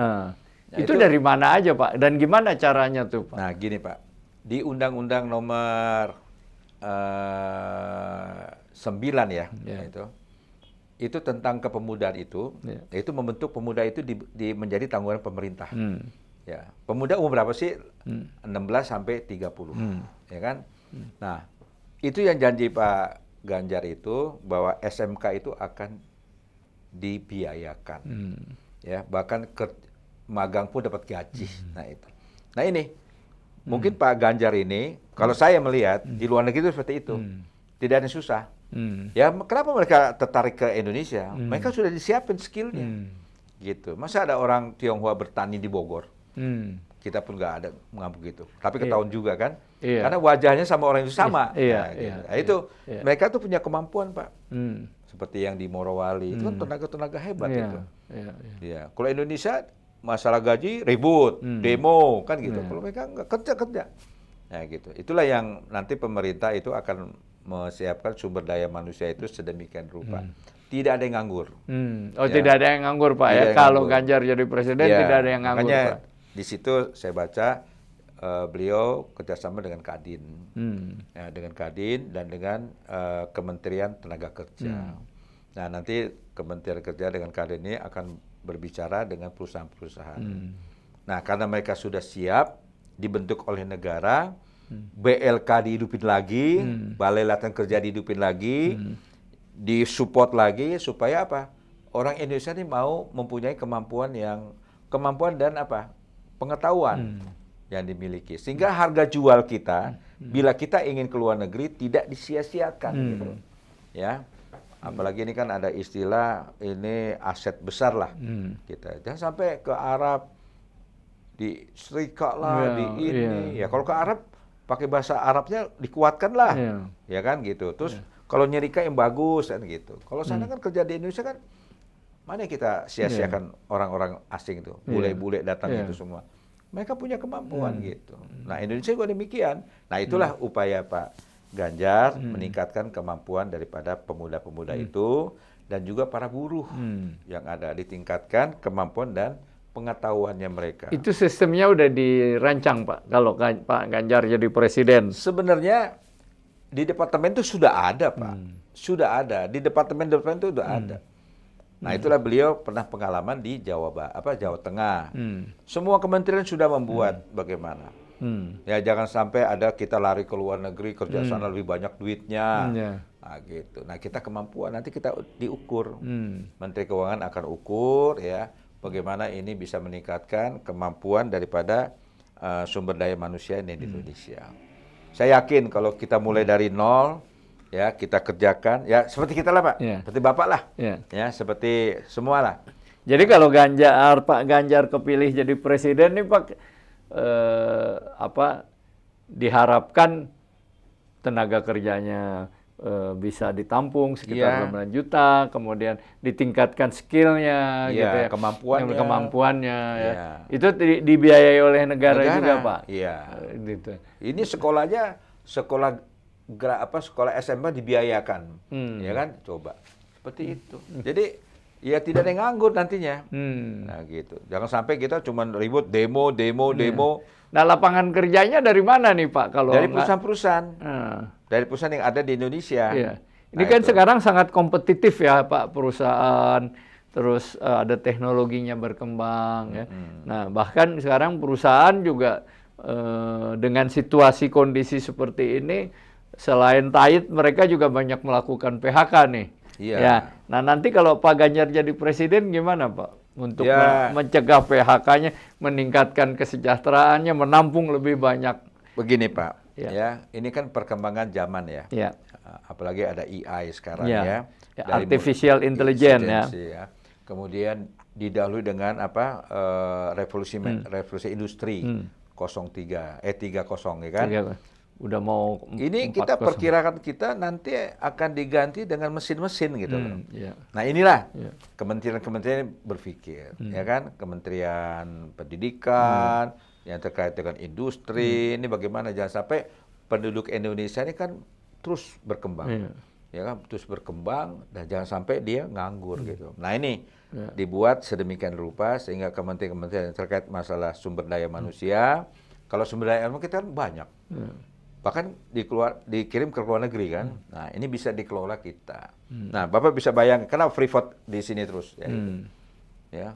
Itu dari mana aja, Pak? Dan gimana caranya tuh, Pak? Nah, gini, Pak. Di Undang-Undang nomor 9 ya, itu tentang kepemudaan itu membentuk pemuda itu menjadi tanggungan pemerintah. Ya, pemuda umur berapa sih? 16 sampai 30. Ya kan? Nah, itu yang janji Pak Ganjar itu bahwa SMK itu akan dibiayakan. Ya, bahkan magang pun dapat gaji. Nah, itu. Nah, ini mungkin Pak Ganjar ini kalau saya melihat di luar negeri itu seperti itu. Tidak ada yang susah. Ya, kenapa mereka tertarik ke Indonesia? Mereka sudah disiapin skillnya. Gitu. Masa ada orang Tionghoa bertani di Bogor? Kita pun nggak ada mengambil gitu. Tapi ketahuan juga kan, karena wajahnya sama orang itu sama. Itu mereka tuh punya kemampuan Pak. Seperti yang di Morowali itu kan tenaga-tenaga hebat itu. Kalau Indonesia masalah gaji ribut, demo kan gitu. Kalau mereka nggak kerja. Nah gitu. Itulah yang nanti pemerintah itu akan menyiapkan sumber daya manusia itu sedemikian rupa. Tidak ada yang nganggur. Tidak ada yang nganggur Pak ya. Kalau Ganjar jadi presiden tidak ada yang nganggur Pak. Di situ saya baca beliau kerjasama dengan Kadin, dengan Kadin dan dengan Kementerian Tenaga Kerja. Nah, nanti Kementerian Kerja dengan Kadin ini akan berbicara dengan perusahaan-perusahaan. Nah, karena mereka sudah siap dibentuk oleh negara, BLK dihidupin lagi, Balai Latihan Kerja dihidupin lagi, disupport lagi supaya apa? Orang Indonesia ini mau mempunyai kemampuan dan pengetahuan yang dimiliki. Sehingga harga jual kita, bila kita ingin ke luar negeri, tidak disia-siakan. Gitu. Ya, apalagi ini kan ada istilah, ini aset besar lah. Kita jangan sampai ke Arab, di Serikat lah, Ya, kalau ke Arab, pakai bahasa Arabnya dikuatkan lah. Ya kan, gitu. Terus, kalau nyerika yang bagus, kan gitu. Kalau sana kan kerja di Indonesia kan, mana kita sia-siakan orang-orang asing itu, bule-bule datang itu semua. Mereka punya kemampuan gitu. Nah, Indonesia juga demikian. Nah, itulah upaya Pak Ganjar meningkatkan kemampuan daripada pemuda-pemuda itu dan juga para buruh yang ada, ditingkatkan kemampuan dan pengetahuannya mereka. Itu sistemnya udah dirancang Pak, kalau Pak Ganjar jadi presiden. Sebenarnya di departemen itu sudah ada Pak, sudah ada. Di departemen itu sudah ada. Nah, itulah beliau pernah pengalaman di Jawa Tengah. Semua kementerian sudah membuat bagaimana. Ya, jangan sampai ada kita lari ke luar negeri, kerja sana lebih banyak duitnya. Nah, gitu. Nah, kita kemampuan nanti kita diukur. Menteri Keuangan akan ukur ya, bagaimana ini bisa meningkatkan kemampuan daripada sumber daya manusia ini di Indonesia. Saya yakin kalau kita mulai dari nol, ya kita kerjakan, ya seperti kita lah Pak, seperti Bapak lah, ya seperti semua lah. Jadi kalau Pak Ganjar kepilih jadi presiden nih Pak, diharapkan tenaga kerjanya bisa ditampung sekitar 6 juta, kemudian ditingkatkan skillnya, gitu ya, kemampuannya, ya. Itu dibiayai oleh negara juga, Pak. Iya. Gitu. Ini sekolahnya sekolah SMA dibiayakan, ya kan? Coba seperti itu. Jadi ya tidak ada yang nganggur nantinya. Nah gitu. Jangan sampai kita cuma ribut demo. Nah, lapangan kerjanya dari mana nih, Pak? Kalau dari perusahaan-perusahaan. Dari perusahaan yang ada di Indonesia. Iya. Ini kan sekarang sangat kompetitif ya, Pak, perusahaan. Terus ada teknologinya berkembang, ya. Nah, bahkan sekarang perusahaan juga dengan situasi kondisi seperti ini, selain tight, mereka juga banyak melakukan PHK nih. Iya. Ya. Nah, nanti kalau Pak Ganjar jadi presiden gimana, Pak? Untuk mencegah PHK-nya, meningkatkan kesejahteraannya, menampung lebih banyak. Begini, Pak. Ya, ini kan perkembangan zaman ya. Apalagi ada AI sekarang ya. Artificial Intelligence ya. Kemudian didahului dengan revolusi industri 30 ya kan. Udah mau ini kita perkirakan nanti akan diganti dengan mesin-mesin gitu loh. Nah, inilah kementerian-kementerian berpikir, ya kan? Kementerian Pendidikan yang terkait dengan industri, ini bagaimana jangan sampai penduduk Indonesia ini kan terus berkembang. Ya kan, terus berkembang dan jangan sampai dia nganggur gitu. Nah, ini dibuat sedemikian rupa sehingga kementerian-kementerian yang terkait masalah sumber daya manusia, kalau sumber daya manusia kita kan banyak. Bahkan dikirim ke luar negeri kan. Nah, ini bisa dikelola kita. Nah, Bapak bisa bayangkan kenapa Freeport di sini terus ya. Ya.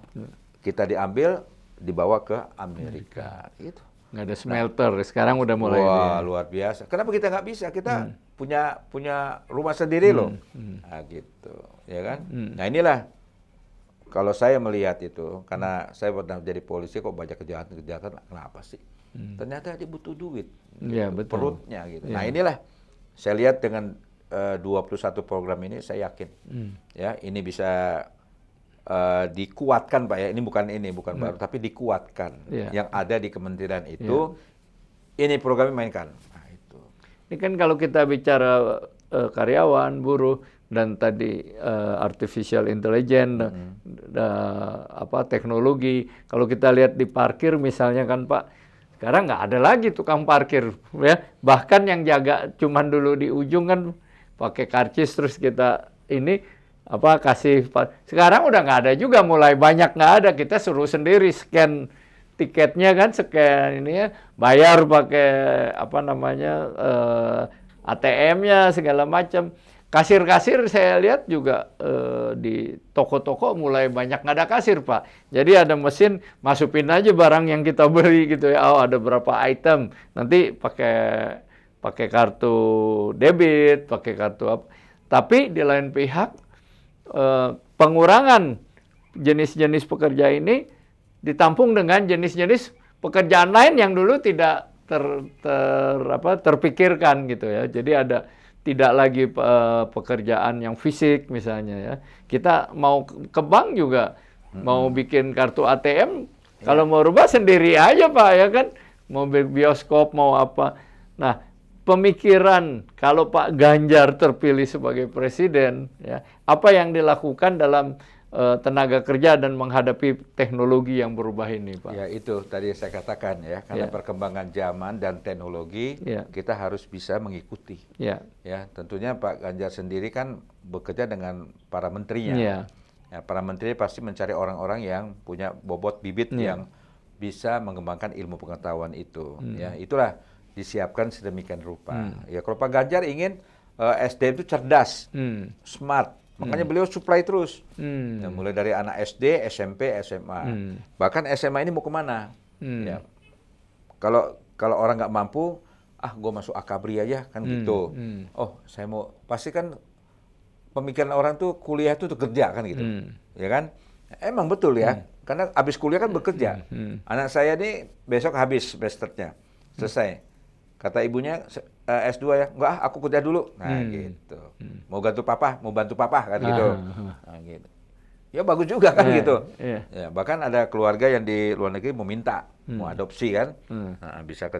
Kita diambil dibawa ke Amerika gitu. Nggak ada smelter, sekarang udah mulai. Wah, luar biasa. Kenapa kita nggak bisa? Kita punya rumah sendiri loh. Nah, gitu, ya kan? Nah, inilah kalau saya melihat itu, karena saya pernah jadi polisi kok banyak kejahatan, kenapa sih? Ternyata dia butuh duit, betul. Perutnya gitu. Nah, inilah saya lihat dengan 21 program ini, saya yakin, ya ini bisa dikuatkan, Pak ya. Ini bukan baru, tapi dikuatkan yang ada di kementerian itu. Ini programnya mainkan. Nah, itu. Ini kan kalau kita bicara karyawan, buruh, dan tadi artificial intelligence, teknologi. Kalau kita lihat di parkir misalnya kan, Pak, sekarang nggak ada lagi tukang parkir, ya. Bahkan yang jaga cuman dulu di ujung kan pakai karcis, terus kita ini kasih. Sekarang udah nggak ada juga, mulai banyak nggak ada. Kita suruh sendiri scan tiketnya kan, scan ini ya, bayar pakai ATM-nya segala macam. Kasir-kasir saya lihat juga di toko-toko mulai banyak nggak ada kasir, Pak. Jadi ada mesin, masukin aja barang yang kita beli gitu ya. Oh, ada berapa item, nanti pakai kartu debit, pakai kartu apa. Tapi di lain pihak pengurangan jenis-jenis pekerja ini ditampung dengan jenis-jenis pekerjaan lain yang dulu tidak terpikirkan gitu ya. Jadi ada tidak lagi pekerjaan yang fisik misalnya ya. Kita mau ke bank juga, mau bikin kartu ATM, kalau mau rubah sendiri aja, Pak, ya kan. Mau bioskop, mau apa. Nah, pemikiran kalau Pak Ganjar terpilih sebagai presiden, ya, apa yang dilakukan dalam tenaga kerja dan menghadapi teknologi yang berubah ini, Pak? Ya, itu tadi saya katakan ya, karena perkembangan zaman dan teknologi, kita harus bisa mengikuti. Ya, tentunya Pak Ganjar sendiri kan bekerja dengan para menterinya. Ya, para menteri pasti mencari orang-orang yang punya bobot bibit yang bisa mengembangkan ilmu pengetahuan itu. Ya, itulah disiapkan sedemikian rupa. Ya, kalau Pak Ganjar ingin SDM itu cerdas, smart, makanya beliau supply terus. Ya, mulai dari anak SD, SMP, SMA. Bahkan SMA ini mau kemana? Ya, kalau orang nggak mampu, gue masuk Akabri aja kan gitu. Oh, saya mau, pasti kan pemikiran orang tuh kuliah tuh kerja kan gitu, ya kan? Emang betul ya, karena habis kuliah kan bekerja. Anak saya nih besok habis semesternya, selesai. Kata ibunya S2 ya, enggak, aku kuliah dulu. Nah gitu. Mau bantu papa kan gitu. Nah, gitu. Ya bagus juga kan gitu. Ya, bahkan ada keluarga yang di luar negeri mau minta, mau adopsi kan. Nah, bisa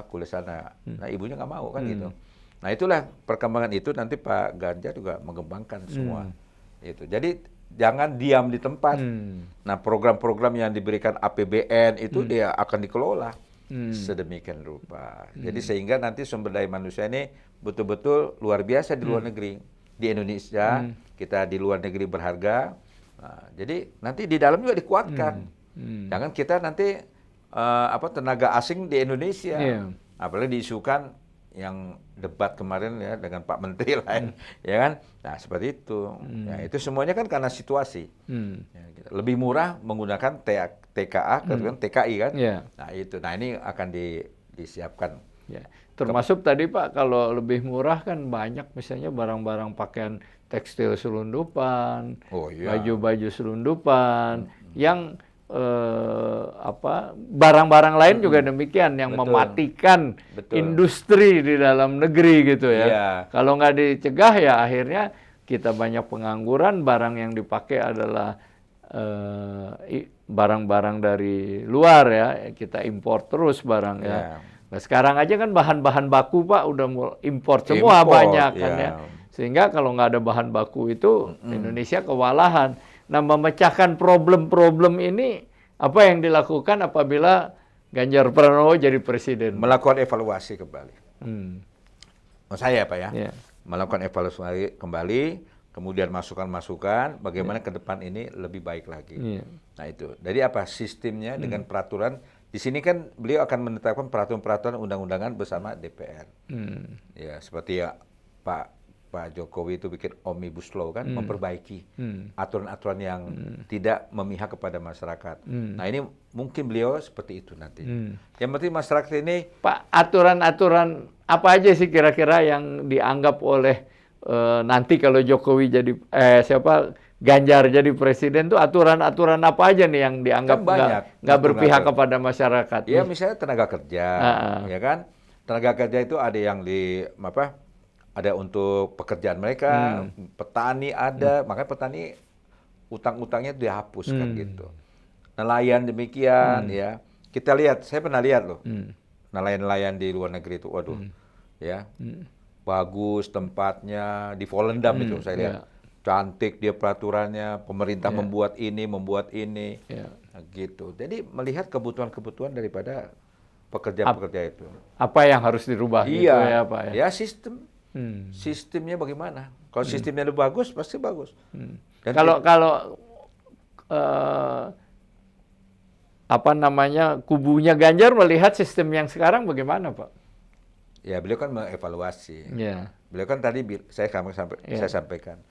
kuliah sana. Nah, ibunya nggak mau kan gitu. Nah itulah perkembangan itu nanti Pak Ganjar juga mengembangkan semua. Itu. Jadi jangan diam di tempat. Nah program-program yang diberikan APBN itu dia akan dikelola sedemikian rupa. Jadi sehingga nanti sumber daya manusia ini betul-betul luar biasa di luar negeri. Di Indonesia kita di luar negeri berharga. Nah, jadi nanti di dalam juga dikuatkan. Jangan kita nanti tenaga asing di Indonesia. Apalagi diisukan yang debat kemarin ya dengan Pak Menteri lain, ya kan? Nah seperti itu. Ya, itu semuanya kan karena situasi. Ya, gitu. Lebih murah menggunakan TKA, kan TKI kan? Nah itu. Nah ini akan disiapkan. Ya. Termasuk tadi Pak, kalau lebih murah kan banyak misalnya barang-barang pakaian tekstil selundupan, baju-baju selundupan, yang barang-barang lain juga demikian yang mematikan industri di dalam negeri gitu ya. Kalau nggak dicegah ya akhirnya kita banyak pengangguran, barang yang dipakai adalah barang-barang dari luar ya, kita impor terus barang ya. Nah, sekarang aja kan bahan-bahan baku Pak udah impor semua banyak kan ya. Sehingga kalau nggak ada bahan baku itu Indonesia kewalahan. Nah, memecahkan problem-problem ini apa yang dilakukan apabila Ganjar Pranowo jadi presiden? Melakukan evaluasi kembali. Saya Pak ya, melakukan evaluasi kembali, kemudian masukan-masukan bagaimana ke depan ini lebih baik lagi. Nah itu, dari apa sistemnya dengan peraturan. Di sini kan beliau akan menetapkan peraturan-peraturan undang-undangan bersama DPR. Ya seperti ya Pak Jokowi itu bikin Omnibus Law kan, memperbaiki aturan-aturan yang tidak memihak kepada masyarakat. Nah ini mungkin beliau seperti itu nanti. Yang penting masyarakat ini, Pak, aturan-aturan apa aja sih kira-kira yang dianggap oleh nanti kalau Jokowi jadi Ganjar jadi presiden tuh aturan-aturan apa aja nih yang dianggap nggak berpihak kepada masyarakat? Ya misalnya tenaga kerja, ya kan? Tenaga kerja itu ada yang ada untuk pekerjaan mereka, petani ada, makanya petani utang-utangnya dihapuskan gitu. Nelayan demikian ya. Kita lihat, saya pernah lihat loh, nelayan-nelayan di luar negeri itu, waduh, ya bagus tempatnya di Volendam itu saya lihat, cantik dia peraturannya, pemerintah membuat ini, nah, gitu. Jadi melihat kebutuhan-kebutuhan daripada pekerja-pekerja itu. Apa yang harus dirubah? Iya, gitu ya, Pak, ya? Ya sistem. Sistemnya bagaimana? Kalau sistemnya udah bagus, pasti bagus. Kalau kubunya Ganjar melihat sistem yang sekarang bagaimana, Pak? Ya beliau kan mengevaluasi. Beliau kan tadi saya sampaikan.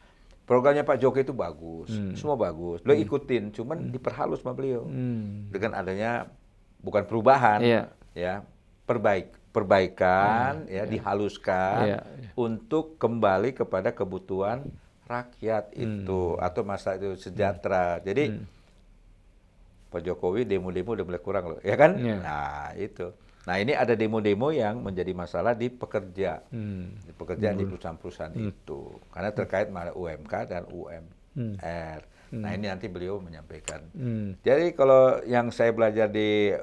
Programnya Pak Jokowi itu bagus, semua bagus. Beliau ikutin, cuman diperhalus sama beliau dengan adanya bukan perubahan, ya perbaikan, dihaluskan untuk kembali kepada kebutuhan rakyat itu atau masa itu sejahtera. Jadi Pak Jokowi demo-demo udah mulai kurang loh, ya kan? Nah itu. Nah ini ada demo-demo yang menjadi masalah di pekerja, di pekerjaan di perusahaan-perusahaan itu, karena terkait masalah UMK dan UMR. Nah ini nanti beliau menyampaikan. Jadi kalau yang saya belajar di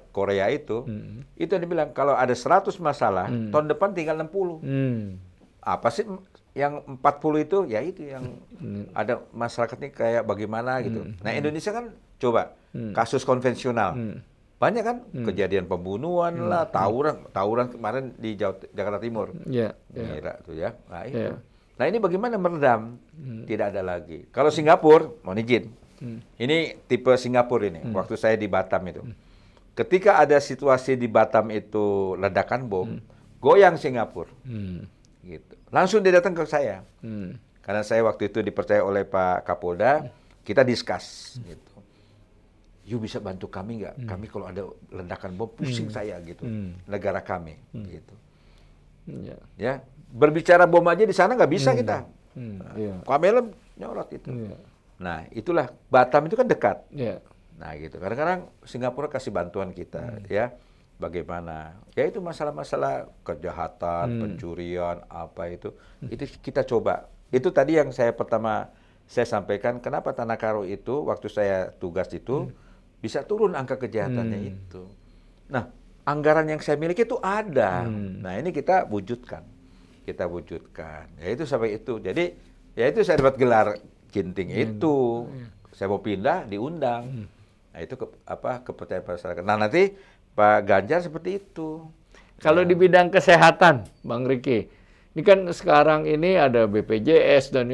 Korea itu yang dibilang kalau ada 100 masalah, tahun depan tinggal 60. Apa sih yang 40 itu? Ya itu yang ada masyarakat ini kayak bagaimana gitu. Nah Indonesia kan coba kasus konvensional. Banyak kan kejadian pembunuhan lah, tawuran kemarin di Jakarta Timur. Mira tuh ya. Nah itu. Nah ini bagaimana meredam? Tidak ada lagi. Kalau Singapura, mohon izin. Ini tipe Singapura ini. Waktu saya di Batam itu. Ketika ada situasi di Batam itu ledakan bom, goyang Singapura. Gitu. Langsung dia datang ke saya. Karena saya waktu itu dipercaya oleh Pak Kapolda, kita discuss gitu. You bisa bantu kami nggak? Kami kalau ada ledakan bom pusing saya gitu, negara kami gitu. Ya, berbicara bom aja di sana nggak bisa kita. Kamera nyorot itu. Nah, itulah Batam itu kan dekat. Nah, gitu. Kadang-kadang Singapura kasih bantuan kita, ya. Bagaimana? Ya itu masalah-masalah kejahatan, pencurian, apa itu kita coba. Itu tadi yang saya sampaikan. Kenapa Tanah Karo itu waktu saya tugas itu bisa turun angka kejahatannya itu. Nah, anggaran yang saya miliki itu ada. Nah, ini kita wujudkan. Ya itu sampai itu. Jadi ya itu saya dapat gelar Ginting itu. Saya mau pindah diundang. Nah, itu kepercayaan masyarakat. Nah, nanti Pak Ganjar seperti itu. Kalau di bidang kesehatan, Bang Riki, ini kan sekarang ini ada BPJS dan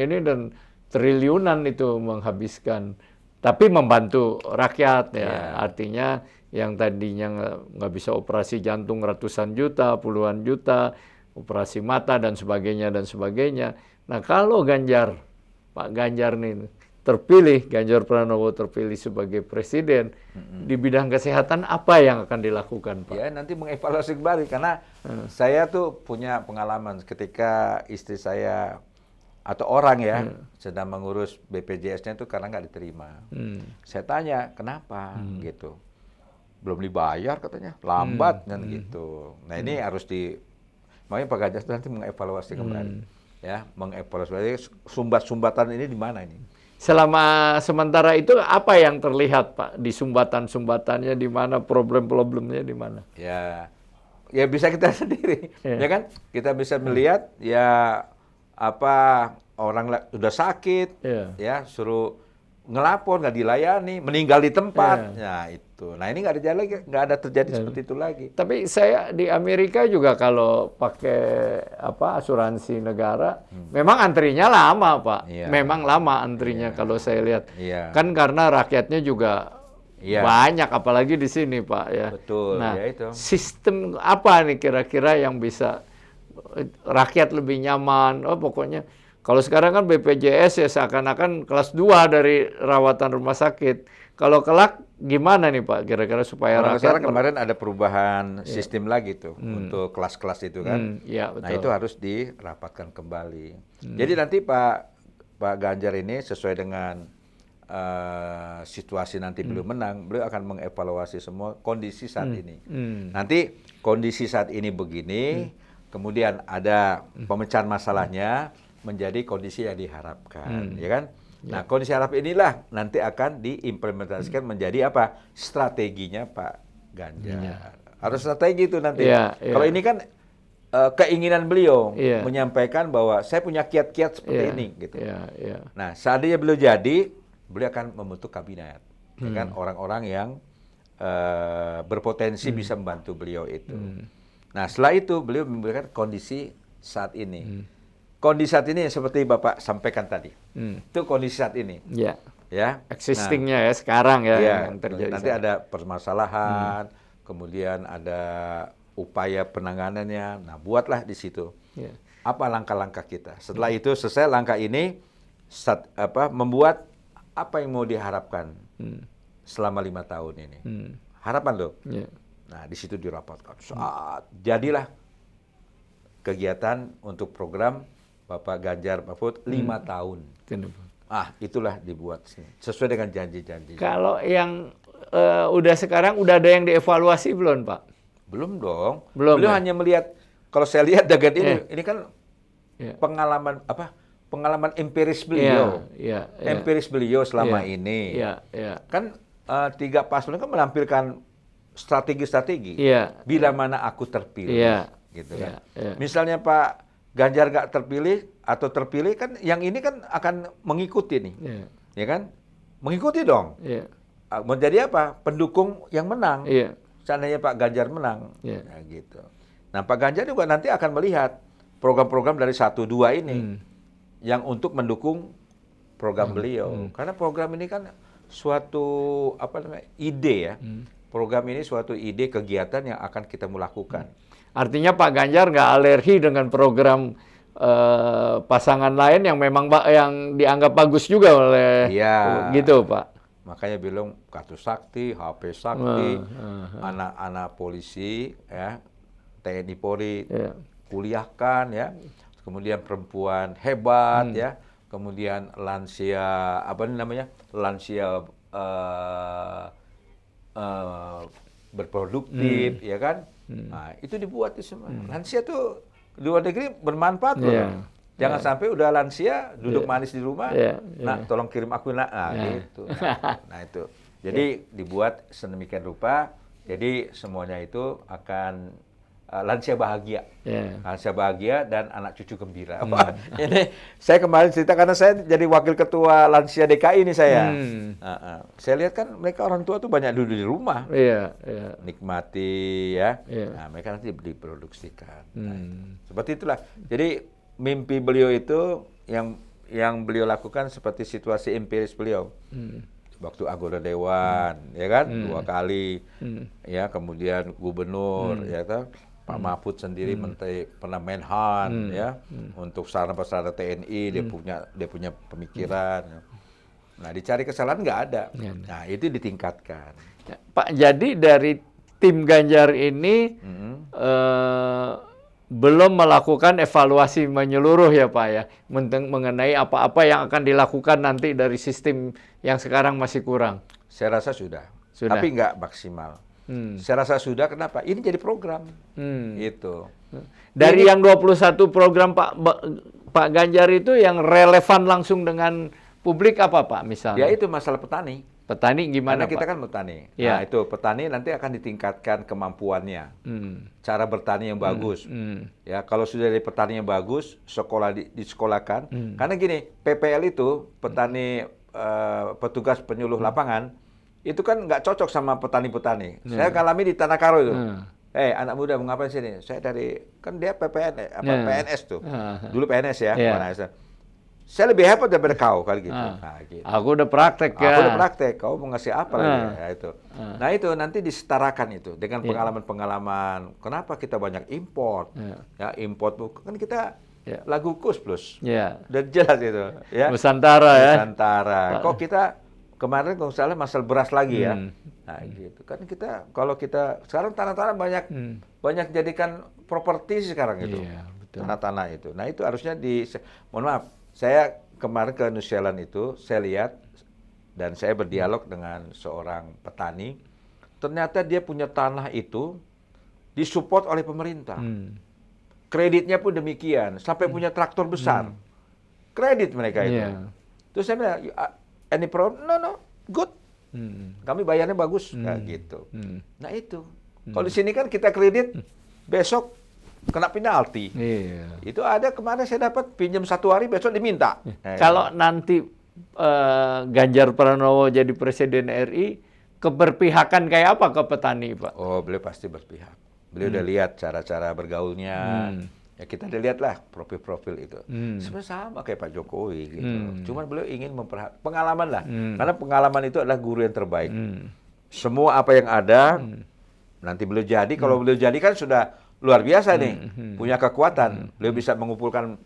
triliunan itu menghabiskan, tapi membantu rakyat ya. Artinya yang tadinya nggak bisa operasi jantung ratusan juta, puluhan juta, operasi mata dan sebagainya dan sebagainya. Nah, kalau Pak Ganjar nih terpilih, Ganjar Pranowo terpilih sebagai presiden, di bidang kesehatan apa yang akan dilakukan, Pak? Ya, nanti mengevaluasi kembali, karena saya tuh punya pengalaman ketika istri saya atau orang ya sedang mengurus BPJS-nya itu karena nggak diterima. Saya tanya, kenapa gitu? Belum dibayar katanya, lambat kan gitu. Nah, ini harus makanya Pak Ganjar nanti mengevaluasi kembali. Ya, mengevaluasi sumbat-sumbatan ini di mana ini? Sementara itu apa yang terlihat, Pak, di sumbatan-sumbatannya, di mana problem-problemnya di mana? Ya bisa kita sendiri, ya kan? Kita bisa melihat ya orang udah sakit, ya suruh ngelapor nggak dilayani, meninggal di tempat, ya itu. Nah, ini nggak ada terjadi seperti itu lagi. Tapi saya di Amerika juga kalau pakai asuransi negara, memang antrinya lama, Pak. Memang lama antrinya kalau saya lihat. Kan karena rakyatnya juga banyak, apalagi di sini, Pak. Ya. Betul. Nah, ya itu. sistem apa nih kira-kira yang bisa rakyat lebih nyaman? Oh, pokoknya. Kalau sekarang kan BPJS ya seakan-akan kelas 2 dari rawatan rumah sakit. Kalau kelak gimana nih, Pak, kira-kira supaya rakyat... Sekarang kemarin ada perubahan sistem lagi tuh untuk kelas-kelas itu kan. Betul. Nah, itu harus dirapatkan kembali. Jadi nanti Pak Ganjar ini sesuai dengan situasi nanti beliau menang, beliau akan mengevaluasi semua kondisi saat ini. Nanti kondisi saat ini begini, kemudian ada pemecahan masalahnya, menjadi kondisi yang diharapkan, ya kan? Nah, kondisi harap inilah nanti akan diimplementasikan menjadi strateginya Pak Ganjar. Harus strategi itu nanti. Kalau ini kan keinginan beliau menyampaikan bahwa saya punya kiat-kiat seperti ini, gitu. Nah, seandainya beliau jadi, beliau akan membentuk kabinet, ya kan? Orang-orang yang berpotensi bisa membantu beliau itu. Nah, setelah itu beliau memberikan kondisi saat ini. Kondisi saat ini seperti Bapak sampaikan tadi, itu kondisi saat ini. Ya. Existingnya sekarang yang terjadi. Nanti ada permasalahan, kemudian ada upaya penanganannya. Nah, buatlah di situ. Apa langkah-langkah kita? Setelah itu selesai langkah ini, membuat apa yang mau diharapkan selama 5 tahun ini. Harapan loh. Nah, di situ dirapatkan. Jadilah kegiatan untuk program Bapak Ganjar Mahfud 5 tahun. Itulah dibuat sesuai dengan janji-janji. Kalau yang sekarang udah ada yang dievaluasi belum, Pak? Belum dong. Belum. Beliau hanya melihat, kalau saya lihat dengan ini kan pengalaman empiris beliau. Empiris beliau selama ini. Kan 3 paslon kan menampilkan strategi-strategi. Bila mana aku terpilih. Gitu kan. Misalnya Pak Ganjar nggak terpilih atau terpilih, kan yang ini kan akan mengikuti nih, ya kan? Mengikuti dong. Menjadi pendukung yang menang. Seandainya Pak Ganjar menang, nah, gitu. Nah, Pak Ganjar juga nanti akan melihat program-program dari 1, 2 ini yang untuk mendukung program beliau. Karena program ini kan suatu ide ya. Program ini suatu ide kegiatan yang akan kita lakukan. Artinya Pak Ganjar nggak alergi dengan program pasangan lain yang memang yang dianggap bagus juga oleh gitu, Pak. Makanya bilang kartu sakti, HP sakti, anak-anak polisi, ya, TNI Polri, kuliahkan, ya. Kemudian perempuan hebat, ya. Kemudian lansia, lansia berproduktif, ya kan? Nah, itu dibuat itu semua. Lansia tuh di luar negeri bermanfaat loh. Jangan sampai udah lansia duduk manis di rumah. Nak, tolong kirim aku nak. Gitu. Nah, itu. Jadi dibuat sedemikian rupa Jadi semuanya itu akan lansia bahagia. Yeah. Lansia bahagia dan anak cucu gembira. Ini saya kemarin cerita karena saya jadi wakil ketua lansia DKI ini saya. Saya lihat kan mereka orang tua tuh banyak duduk di rumah. Iya, Nikmati ya. Iya. Nah, mereka nanti diproduksikan. Nah, seperti itulah. Jadi mimpi beliau itu yang beliau lakukan seperti situasi empiris beliau. Waktu anggota dewan, ya kan, 2 kali, ya kemudian gubernur, ya kan, Pak Mahfud sendiri menteri pernah Menhan, ya, untuk sarana-prasarana TNI dia punya pemikiran. Nah, dicari kesalahan nggak ada. Nah, itu ditingkatkan. Ya, Pak, jadi dari tim Ganjar ini belum melakukan evaluasi menyeluruh ya Pak ya, mengenai apa-apa yang akan dilakukan nanti dari sistem yang sekarang masih kurang. Saya rasa sudah. Tapi nggak maksimal. Saya rasa sudah, kenapa? Ini jadi program. Itu. Dari yang 21 program Pak Ganjar itu yang relevan langsung dengan publik apa Pak misalnya? Ya itu masalah petani. Petani gimana Karena kita Pak? kan petani. Ya. Nah itu petani nanti akan ditingkatkan kemampuannya. Cara bertani yang bagus. Ya kalau sudah dari petani yang bagus, disekolahkan. Karena gini, PPL itu petani petugas penyuluh lapangan itu kan nggak cocok sama petani-petani. Saya ngalami di Tanah Karo itu. Anak muda mau ngapain sini? Saya kan dia PNS tuh. Dulu PNS ya. Saya lebih hebat daripada kau kali gitu. Nah, gitu. Aku udah praktek ya. Aku udah praktek. Kau mau ngasih apa lagi? Ya, itu. Nah itu nanti disetarakan itu dengan pengalaman-pengalaman. Kenapa kita banyak import? Ya import kan kita lagu Kus Plus. Udah jelas itu. Ya. Nusantara ya. Nusantara. Kok kita kemarin kalau salah masalah beras lagi ya. Nah gitu. Kan kalau kita sekarang tanah-tanah banyak jadikan properti sekarang itu. Tanah-tanah itu. Nah itu harusnya mohon maaf. Saya kemarin ke New Zealand itu, saya lihat dan saya berdialog dengan seorang petani. Ternyata dia punya tanah itu disupport oleh pemerintah. Kreditnya pun demikian, sampai punya traktor besar. Kredit mereka itu. Terus saya bilang, any problem? No, good. Kami bayarnya bagus, nah, gitu. Nah itu, kalau di sini kan kita kredit, besok kena penalti. Itu ada kemarin saya dapat pinjam 1 hari besok diminta. Kalau nanti Ganjar Pranowo jadi presiden RI, keberpihakan kayak apa ke petani Pak? Oh beliau pasti berpihak. Beliau udah lihat cara-cara bergaulnya. Ya kita udah lihat lah profil-profil itu. Sebenarnya sama kayak Pak Jokowi gitu. Cuman beliau ingin pengalaman lah. Karena pengalaman itu adalah guru yang terbaik. Semua apa yang ada nanti beliau jadi. Kalau beliau jadi kan sudah luar biasa nih, punya kekuatan. Beliau bisa mengumpulkan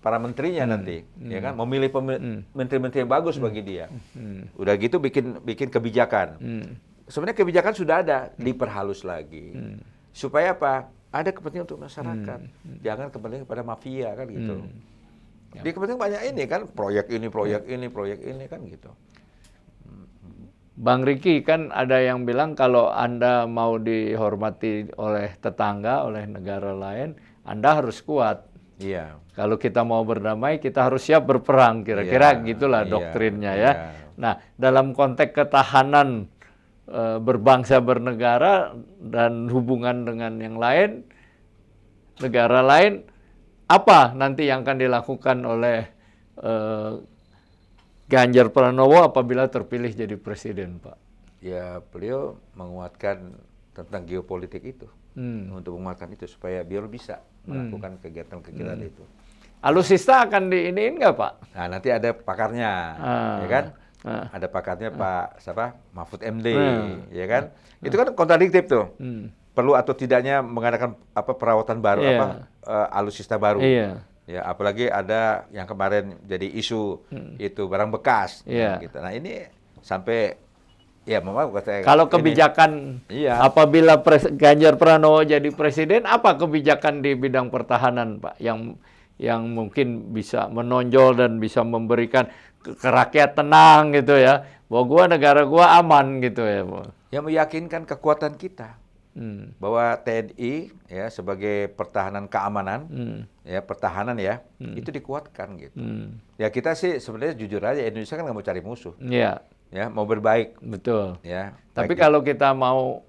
para menterinya nanti, ya kan, memilih menteri-menteri yang bagus bagi dia. Udah gitu bikin kebijakan. Sebenarnya kebijakan sudah ada, diperhalus lagi. Supaya apa? Ada kepentingan untuk masyarakat. Jangan kepentingan kepada mafia kan gitu. Di kepentingan banyak ini kan, proyek ini kan gitu. Bang Riki, kan ada yang bilang kalau Anda mau dihormati oleh tetangga, oleh negara lain, Anda harus kuat. Iya. Kalau kita mau berdamai, kita harus siap berperang. Kira-kira gitulah doktrinnya ya. Nah, dalam konteks ketahanan berbangsa bernegara dan hubungan dengan yang lain, negara lain, apa nanti yang akan dilakukan oleh Ganjar Pranowo apabila terpilih jadi presiden, Pak? Ya, beliau menguatkan tentang geopolitik itu, untuk menguatkan itu supaya biar bisa melakukan kegiatan-kegiatan itu. Alutsista akan diiniin nggak, Pak? Nah, nanti ada pakarnya, ya kan? Ada pakarnya Pak Mahfud MD, ya kan? Itu kan kontradiktif tuh. Perlu atau tidaknya mengadakan perawatan baru, alutsista baru. Ya, apalagi ada yang kemarin jadi isu itu barang bekas, gitu. Nah ini sampai kalau kebijakan apabila Ganjar Pranowo jadi presiden, apa kebijakan di bidang pertahanan, Pak, yang mungkin bisa menonjol dan bisa memberikan ke rakyat tenang gitu ya, bahwa negara gua aman gitu ya, Pak? Yang meyakinkan kekuatan kita. Bahwa TNI ya sebagai pertahanan keamanan, ya pertahanan ya, itu dikuatkan gitu. Ya kita sih sebenarnya jujur aja Indonesia kan nggak mau cari musuh, ya mau berbaik. Betul. Ya. Tapi kalau kita mau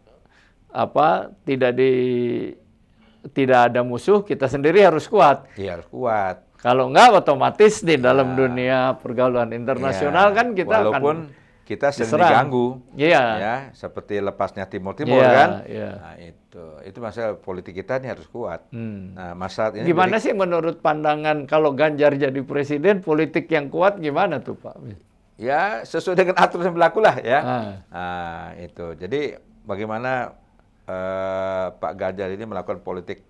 tidak ada musuh, kita sendiri harus kuat. Iya, harus kuat. Kalau enggak, otomatis di dalam dunia pergaulan internasional kan kita walaupun kita sering diserang. diganggu, Iya. ya, seperti lepasnya Timur kan. Iya. Nah, itu masalah politik kita ini harus kuat. Nah, masalah ini Gimana sih menurut pandangan kalau Ganjar jadi presiden, politik yang kuat gimana tuh Pak? Ya, sesuai dengan aturan yang berlaku lah ya. Ah. Itu. Jadi bagaimana Pak Ganjar ini melakukan politik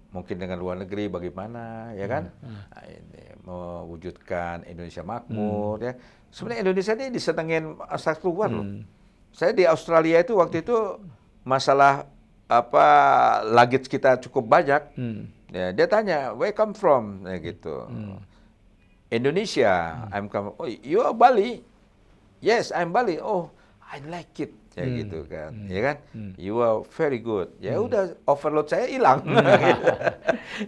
mungkin dengan luar negeri bagaimana, ya kan? Nah, ini mewujudkan Indonesia makmur, ya. Sebenarnya Indonesia ini disenengin asal keluar loh. Saya di Australia itu waktu itu masalah luggage kita cukup banyak. Ya, dia tanya, where come from? Ya, gitu. Indonesia, I'm come. Oh, you are Bali? Yes, I'm Bali. Oh, I like it. Ya gitu kan, ya kan? You are very good. Ya udah, overload saya hilang.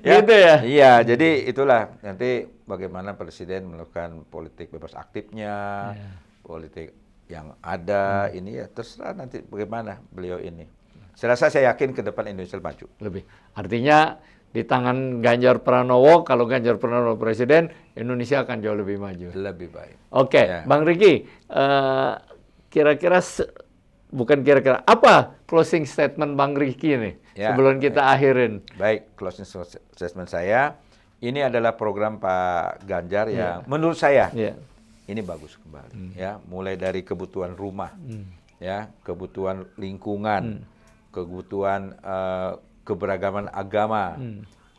Gitu ya? Iya, jadi itulah nanti bagaimana presiden melakukan politik bebas aktifnya, politik yang ada ini ya terserah nanti bagaimana beliau ini. Saya rasa saya yakin ke depan Indonesia maju. Lebih. Artinya di tangan Ganjar Pranowo, kalau Ganjar Pranowo presiden, Indonesia akan jauh lebih maju. Lebih baik. Oke, Ya. Bang Riki, kira-kira apa closing statement Bang Riki nih Ya, sebelum kita akhirin? Baik, closing statement saya, ini adalah program Pak Ganjar yang menurut saya ini bagus kembali, ya, mulai dari kebutuhan rumah, ya, kebutuhan lingkungan, kebutuhan keberagaman agama,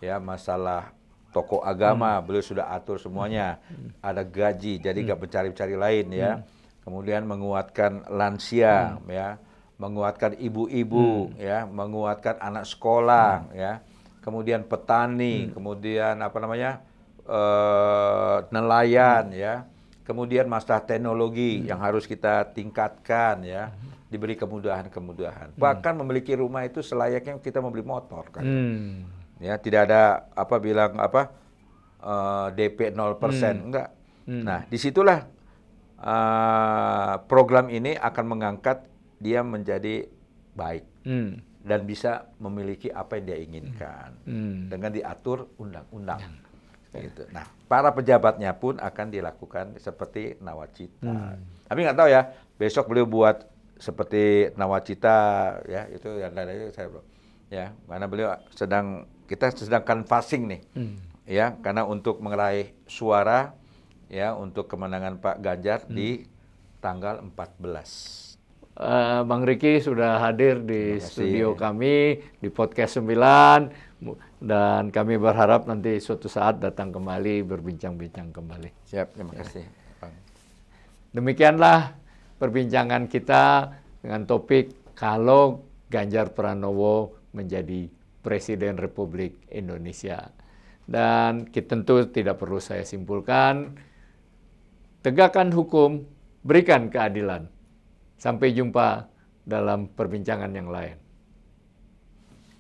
ya, masalah tokoh agama, beliau sudah atur semuanya, ada gaji, jadi nggak mencari-cari lain, ya. Kemudian menguatkan lansia, ya, menguatkan ibu-ibu, ya, menguatkan anak sekolah, ya, kemudian petani, kemudian nelayan, ya, kemudian masalah teknologi yang harus kita tingkatkan, ya, diberi kemudahan-kemudahan. Bahkan memiliki rumah itu selayaknya kita membeli motor, kan, ya, tidak ada DP 0%, enggak. Nah, disitulah program ini akan mengangkat dia menjadi baik dan bisa memiliki apa yang dia inginkan dengan diatur undang-undang. Gitu. Nah, para pejabatnya pun akan dilakukan seperti nawacita. Tapi nggak tahu ya, besok beliau buat seperti nawacita, ya, itu yang lain saya belum. Ya, karena kita sedang canvassing nih, ya, karena untuk meraih suara, ya, untuk kemenangan Pak Ganjar di tanggal 14. Bang Riki sudah hadir di studio kami di podcast 9 dan kami berharap nanti suatu saat datang kembali berbincang-bincang kembali. Siap, terima kasih, Bang. Demikianlah perbincangan kita dengan topik kalau Ganjar Pranowo menjadi Presiden Republik Indonesia. Dan tentu tidak perlu saya simpulkan, tegakkan hukum, berikan keadilan. Sampai jumpa dalam perbincangan yang lain.